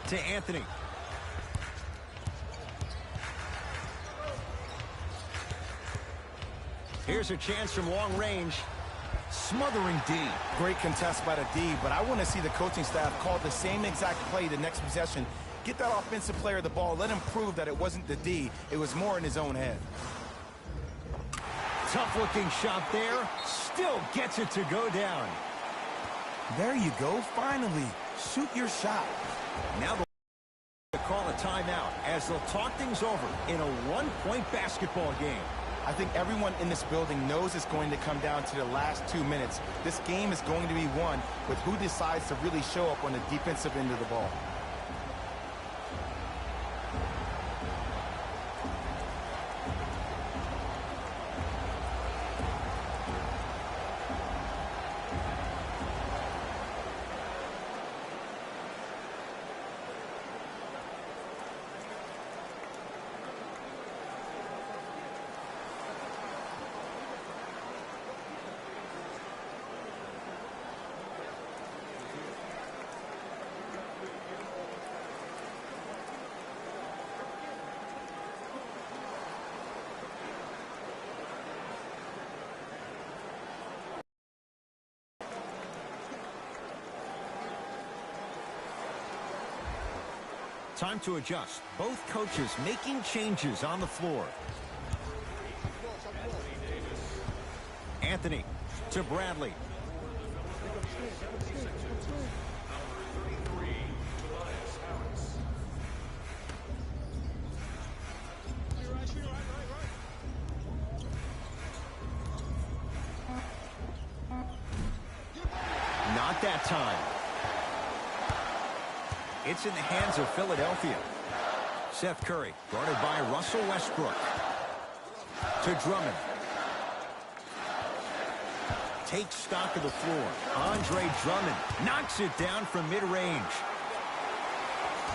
To Anthony. Here's a chance from long range. Smothering D. Great contest by the D, but I want to see the coaching staff call the same exact play the next possession. Get that offensive player the ball. Let him prove that it wasn't the D. It was more in his own head. Tough-looking shot there. Still gets it to go down. There you go, finally. Shoot your shot. Now they'll call a timeout as they'll talk things over in a one-point basketball game. I think everyone in this building knows it's going to come down to the last 2 minutes. This game is going to be won with who decides to really show up on the defensive end of the ball. Time to adjust. Both coaches making changes on the floor. Anthony to Bradley. Not that time. It's in the hands of Philadelphia. Seth Curry, guarded by Russell Westbrook. To Drummond. Takes stock of the floor. Andre Drummond knocks it down from mid-range.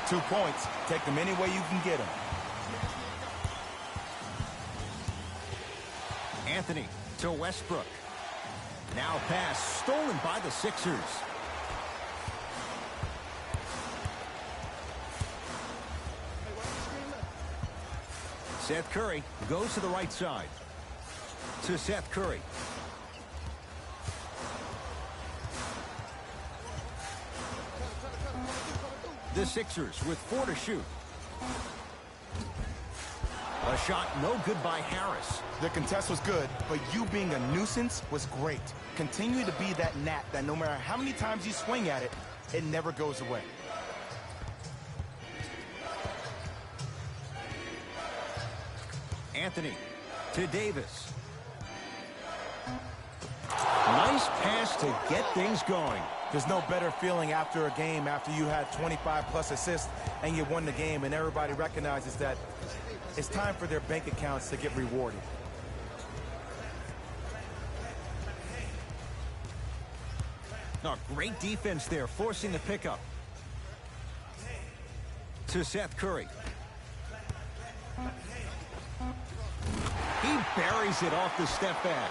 2 points. Take them any way you can get them. Anthony to Westbrook. Now pass stolen by the Sixers. Seth Curry goes to the right side. To Seth Curry. The Sixers with 4 to shoot. A shot no good by Harris. The contest was good, but you being a nuisance was great. Continue to be that gnat that no matter how many times you swing at it, it never goes away. Anthony to Davis. Nice pass to get things going. There's no better feeling after a game after you had 25-plus assists and you won the game and everybody recognizes that it's time for their bank accounts to get rewarded. Oh, great defense there, forcing the pickup. To Seth Curry. He buries it off the step back.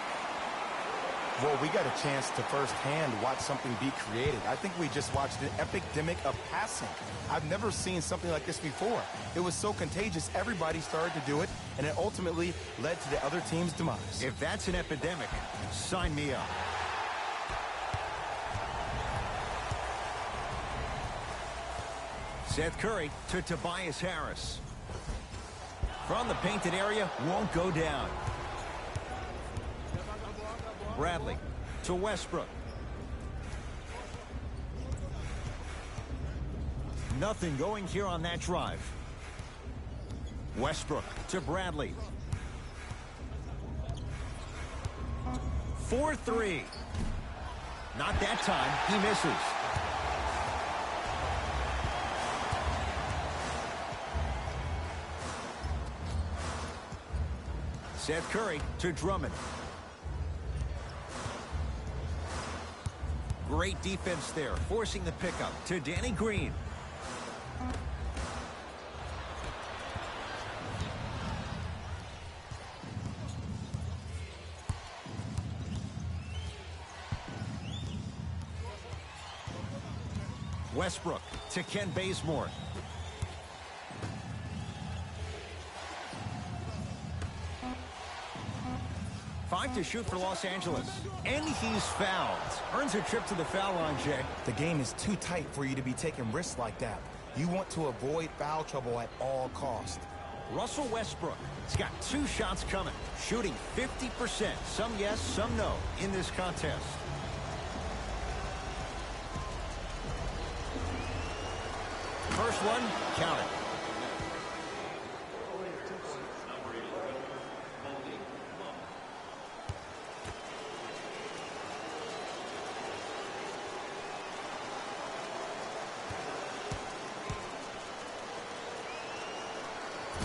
Well, we got a chance to firsthand watch something be created. I think we just watched an epidemic of passing. I've never seen something like this before. It was so contagious, everybody started to do it, and it ultimately led to the other team's demise. If that's an epidemic, sign me up. Seth Curry to Tobias Harris. From the painted area, won't go down. Bradley to Westbrook. Nothing going here on that drive. Westbrook to Bradley. 4-3. Not that time. He misses. Seth Curry to Drummond. Great defense there, forcing the pickup to Danny Green. Westbrook to Ken Bazemore. Five to shoot for Los Angeles. And he's fouled. Earns a trip to the foul line, Jay. The game is too tight for you to be taking risks like that. You want to avoid foul trouble at all costs. Russell Westbrook has got 2 shots coming, shooting 50%. Some yes, some no in this contest. First one, count it.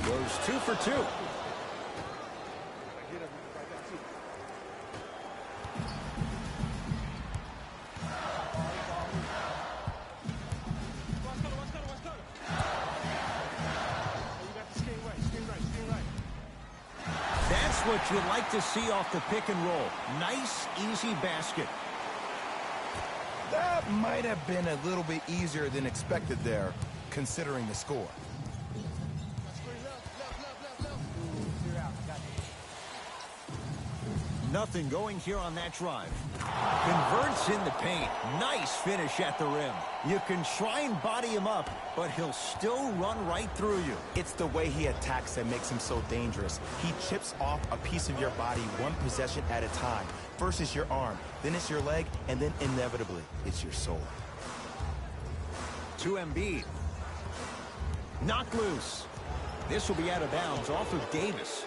Goes 2 for 2. That's what you like to see off the pick and roll. Nice, easy basket. That might have been a little bit easier than expected there, considering the score. Nothing going here on that drive. Converts in the paint. Nice finish at the rim. You can try and body him up, but he'll still run right through you. It's the way he attacks that makes him so dangerous. He chips off a piece of your body one possession at a time. First it's your arm, then it's your leg, and then inevitably it's your soul. To Embiid. Knocked loose. This will be out of bounds off of Davis.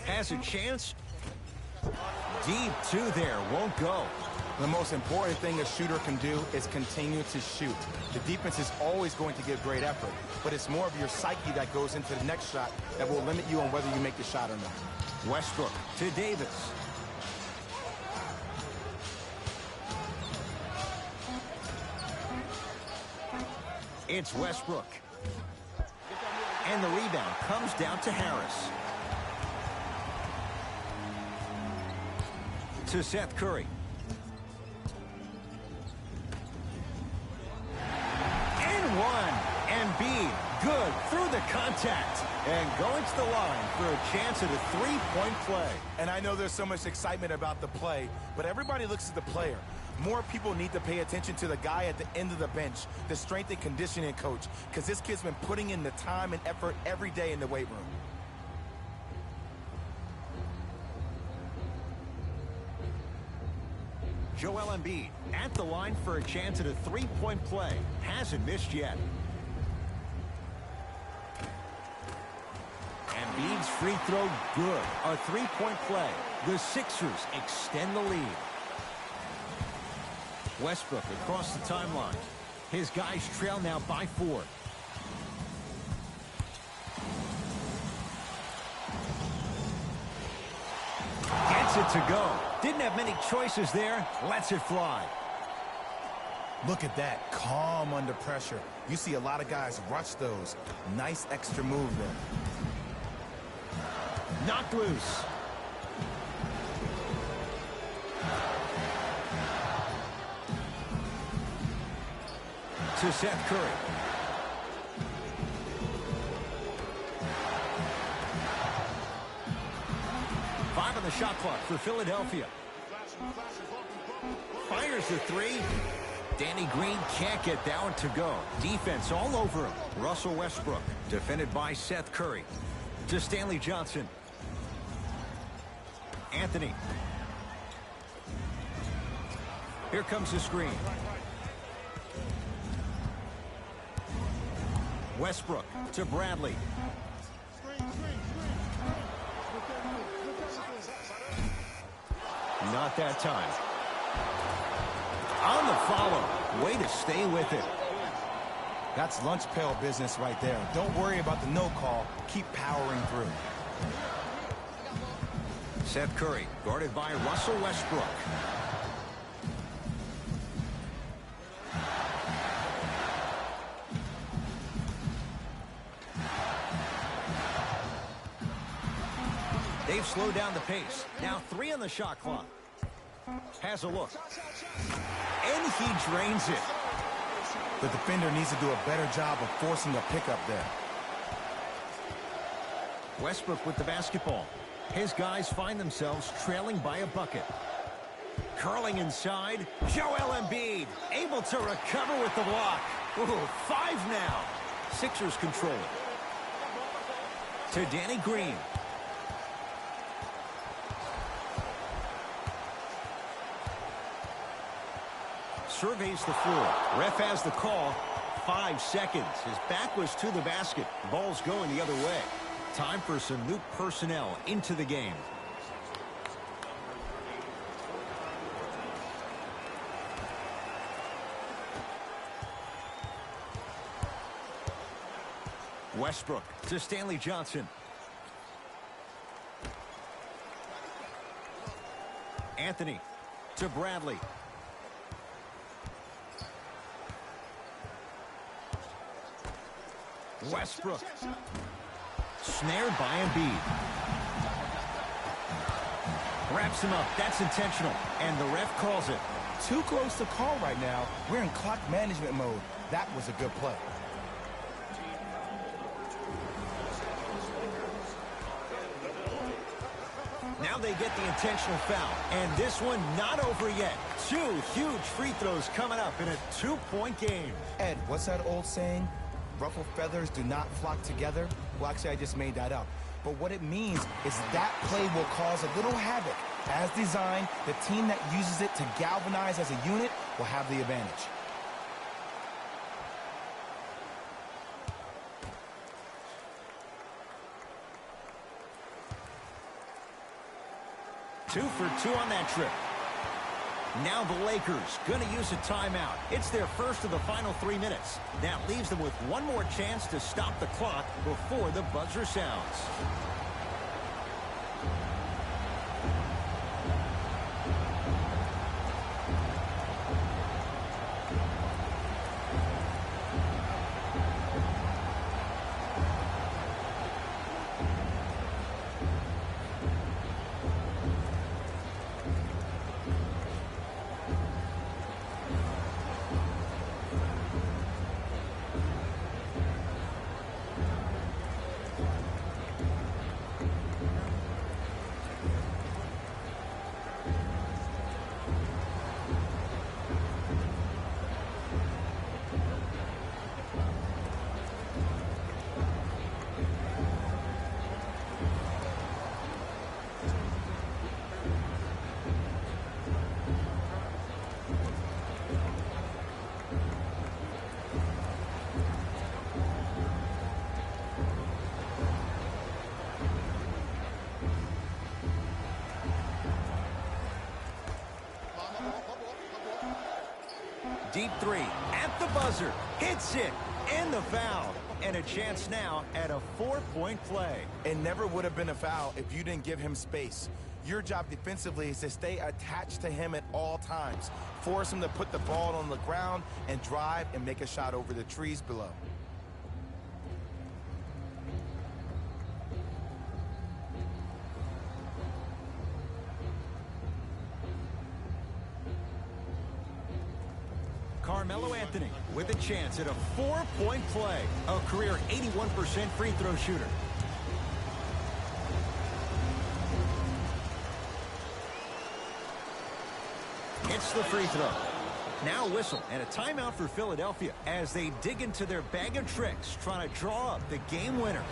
Has a chance. Deep 2 there. Won't go. The most important thing a shooter can do is continue to shoot. The defense is always going to give great effort, but it's more of your psyche that goes into the next shot that will limit you on whether you make the shot or not. Westbrook to Davis. It's Westbrook. And the rebound comes down to Harris. To Seth Curry. And one. Embiid, good through the contact. And going to the line for a chance at a 3-point play. And I know there's so much excitement about the play, but everybody looks at the player. More people need to pay attention to the guy at the end of the bench, the strength and conditioning coach, because this kid's been putting in the time and effort every day in the weight room. Joel Embiid at the line for a chance at a 3-point play. Hasn't missed yet. Embiid's free throw good. A 3-point play. The Sixers extend the lead. Westbrook across the timeline. His guys trail now by 4. Gets it to go. Didn't have many choices there. Lets it fly. Look at that. Calm under pressure. You see a lot of guys rush those. Nice extra move there. Knocked loose. To Seth Curry. Five on the shot clock for Philadelphia. Fires the 3. Danny Green can't get that one to go. Defense all over him. Russell Westbrook, defended by Seth Curry. To Stanley Johnson. Anthony. Here comes the screen. Westbrook to Bradley. Not that time. On the follow. Way to stay with it. That's lunch pail business right there. Don't worry about the no call. Keep powering through. Seth Curry, guarded by Russell Westbrook. They've slowed down the pace. Now 3 on the shot clock. Has a look. And he drains it. The defender needs to do a better job of forcing a pickup there. Westbrook with the basketball. His guys find themselves trailing by a bucket. Curling inside, Joel Embiid able to recover with the block. Ooh, 5 now. Sixers control it. To Danny Green. Surveys the floor. Ref has the call. 5 seconds. His back was to the basket. Ball's going the other way. Time for some new personnel into the game. Westbrook to Stanley Johnson. Anthony to Bradley. Westbrook. Snared by Embiid. Wraps him up. That's intentional. And the ref calls it. Too close to call right now. We're in clock management mode. That was a good play. Now they get the intentional foul. And this one not over yet. 2 huge free throws coming up in a 2-point game. Ed, what's that old saying? Ruffled feathers do not flock together? Well, actually, I just made that up. But what it means is that play will cause a little havoc. As designed, the team that uses it to galvanize as a unit will have the advantage. Two for 2 on that trip. Now the Lakers going to use a timeout. It's their first of the final 3 minutes. That leaves them with one more chance to stop the clock before the buzzer sounds. Deep 3 at the buzzer. Hits it. And the foul. And a chance now at a 4-point play. It never would have been a foul if you didn't give him space. Your job defensively is to stay attached to him at all times. Force him to put the ball on the ground and drive and make a shot over the trees below. Carmelo Anthony with a chance at a 4-point play. A career 81% free throw shooter. Hits the free throw. Now a whistle and a timeout for Philadelphia as they dig into their bag of tricks trying to draw up the game winner.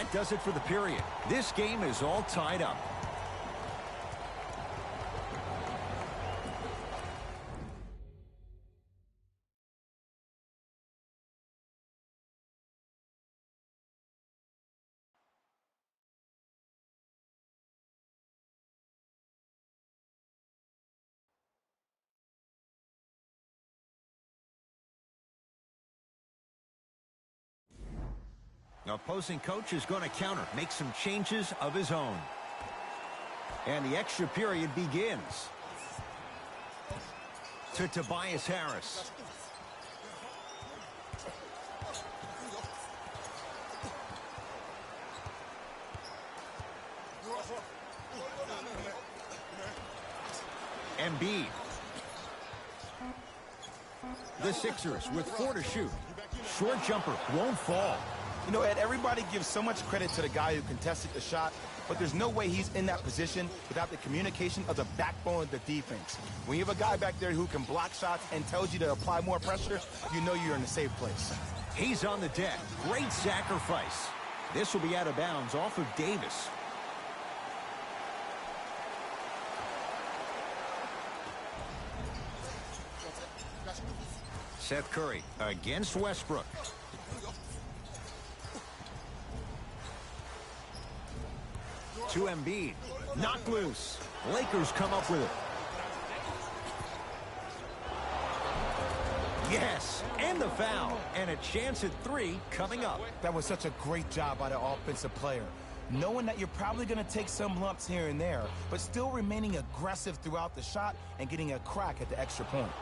that does it for the period. This game is all tied up. Opposing coach is going to counter, make some changes of his own. And the extra period begins. To Tobias Harris. Embiid. The Sixers with 4 to shoot. Short jumper won't fall. You know, Ed, everybody gives so much credit to the guy who contested the shot, but there's no way he's in that position without the communication of the backbone of the defense. When you have a guy back there who can block shots and tells you to apply more pressure, you know you're in a safe place. He's on the deck. Great sacrifice. This will be out of bounds off of Davis. Seth Curry against Westbrook. To Embiid. Knocked loose. Lakers come up with it. Yes, and the foul. And a chance at 3 coming up. That was such a great job by the offensive player. Knowing that you're probably going to take some lumps here and there, but still remaining aggressive throughout the shot and getting a crack at the extra point.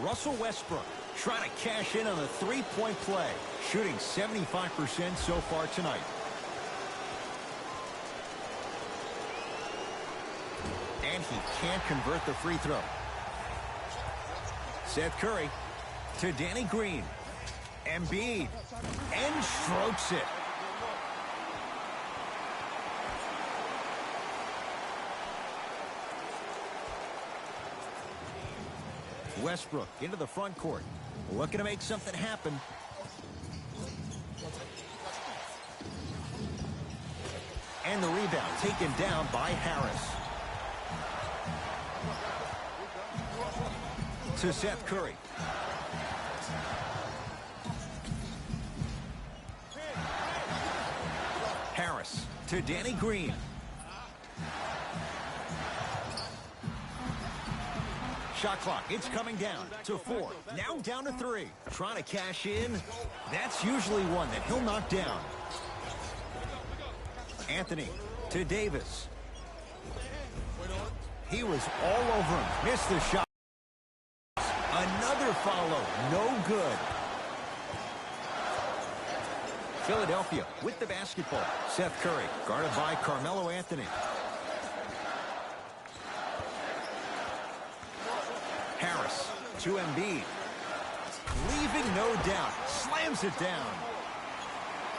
Russell Westbrook trying to cash in on a three-point play, shooting 75% so far tonight. And he can't convert the free throw. Seth Curry to Danny Green. Embiid. And strokes it. Westbrook into the front court. Looking to make something happen. And the rebound taken down by Harris. To Seth Curry. Harris to Danny Green. Shot clock, it's coming down to 4. Now down to 3. Trying to cash in. That's usually one that he'll knock down. Anthony to Davis. He was all over him. Missed the shot. Another follow. No good. Philadelphia with the basketball. Seth Curry guarded by Carmelo Anthony. Harris to Embiid. Leaving no doubt. Slams it down.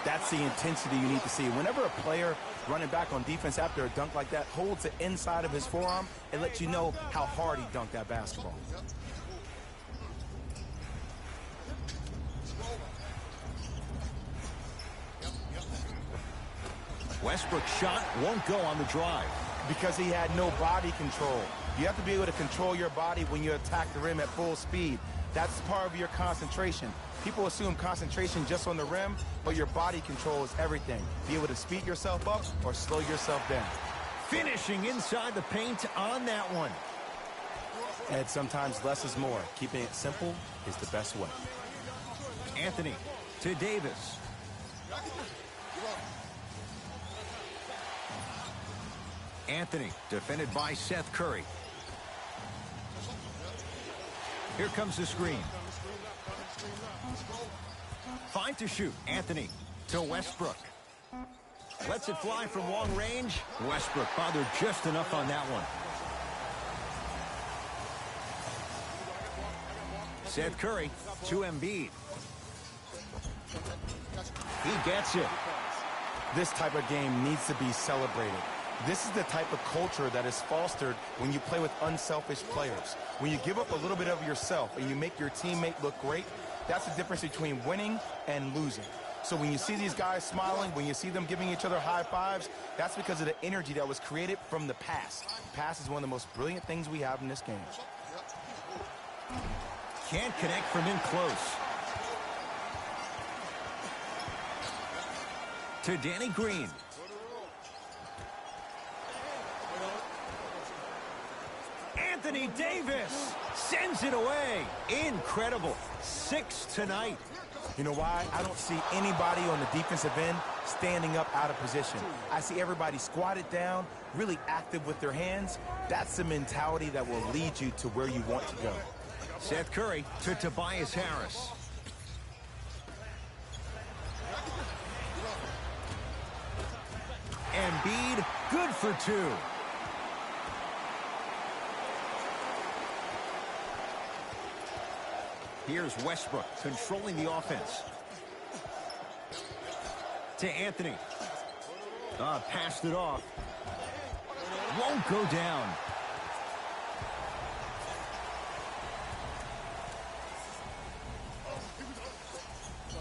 That's the intensity you need to see. Whenever a player running back on defense after a dunk like that holds the inside of his forearm, it lets you know how hard he dunked that basketball. Westbrook's shot won't go on the drive. Because he had no body control. You have to be able to control your body when you attack the rim at full speed. That's part of your concentration. People assume concentration just on the rim, but your body control is everything. Be able to speed yourself up or slow yourself down. Finishing inside the paint on that one. And sometimes less is more. Keeping it simple is the best way. Anthony to Davis. Anthony defended by Seth Curry. Here comes the screen. 5 to shoot. Anthony to Westbrook. Lets it fly from long range. Westbrook bothered just enough on that one. Seth Curry to Embiid. He gets it. This type of game needs to be celebrated. This is the type of culture that is fostered when you play with unselfish players. When you give up a little bit of yourself and you make your teammate look great, that's the difference between winning and losing. So when you see these guys smiling, when you see them giving each other high fives, that's because of the energy that was created from the pass. The pass is one of the most brilliant things we have in this game. Can't connect from in close. To Danny Green. Anthony Davis sends it away. Incredible. 6 tonight. You know why? I don't see anybody on the defensive end standing up out of position. I see everybody squatted down, really active with their hands. That's the mentality that will lead you to where you want to go. Seth Curry to Tobias Harris. Embiid, good for 2. Here's Westbrook controlling the offense. To Anthony. Passed it off. Won't go down.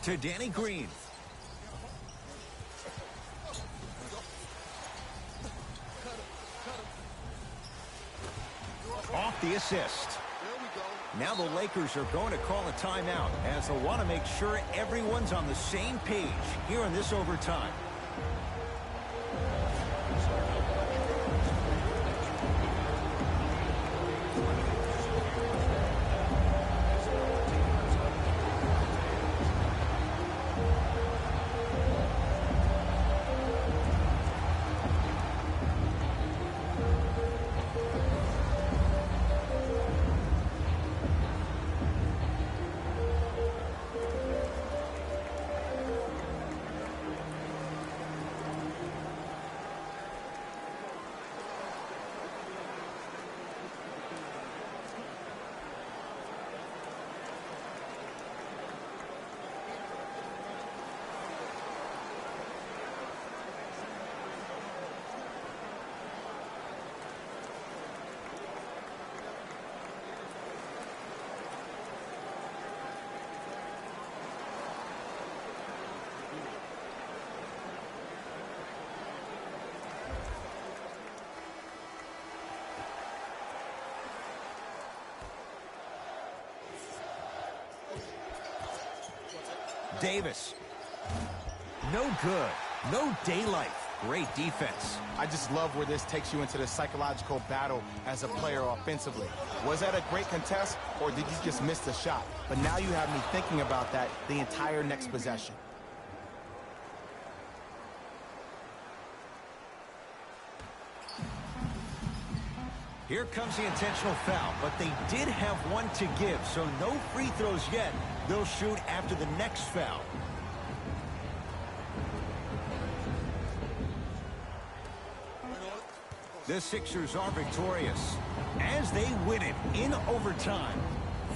To Danny Green. Off the assist. Now the Lakers are going to call a timeout as they'll want to make sure everyone's on the same page here in this overtime. Davis. No good. No daylight. Great defense. I just love where this takes you into the psychological battle as a player offensively. Was that a great contest, or did you just miss the shot? But now you have me thinking about that the entire next possession. Here comes the intentional foul, but they did have one to give, so no free throws yet. They'll shoot after the next foul. The Sixers are victorious as they win it in overtime.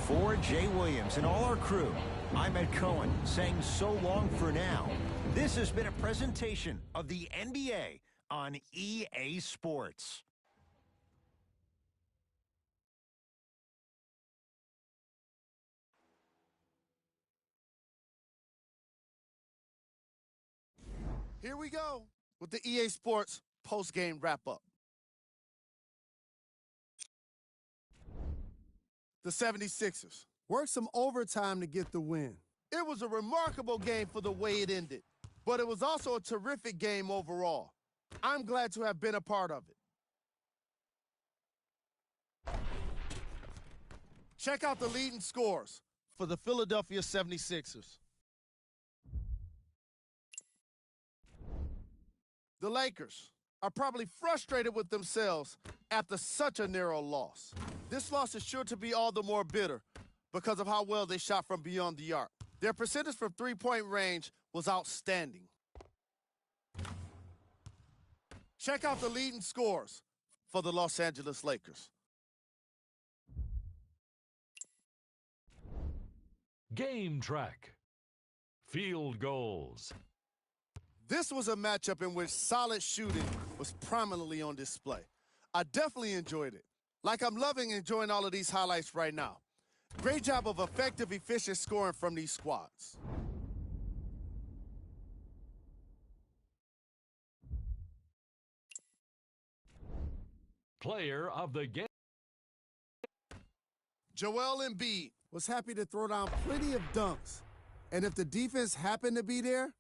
For Jay Williams and all our crew, I'm Ed Cohen saying so long for now. This has been a presentation of the NBA on EA Sports. Here we go with the EA Sports post-game wrap-up. The 76ers worked some overtime to get the win. It was a remarkable game for the way it ended, but it was also a terrific game overall. I'm glad to have been a part of it. Check out the leading scores for the Philadelphia 76ers. The Lakers are probably frustrated with themselves after such a narrow loss. This loss is sure to be all the more bitter because of how well they shot from beyond the arc. Their percentage from three-point range was outstanding. Check out the leading scores for the Los Angeles Lakers. Game track. Field goals. This was a matchup in which solid shooting was prominently on display. I definitely enjoyed it. Like I'm loving enjoying all of these highlights right now. Great job of effective, efficient scoring from these squads. Player of the game. Joel Embiid was happy to throw down plenty of dunks. And if the defense happened to be there,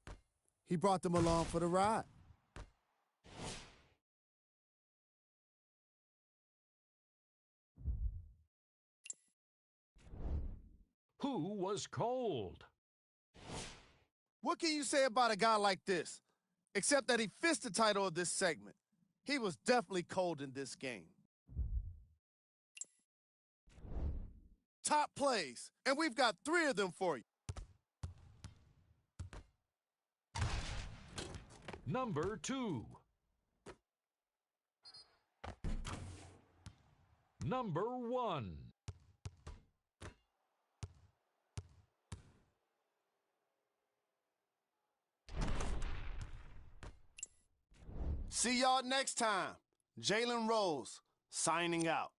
he brought them along for the ride. Who was cold? What can you say about a guy like this? Except that he fits the title of this segment. He was definitely cold in this game. Top plays, and we've got 3 of them for you. Number 2. Number 1. See y'all next time. Jalen Rose, signing out.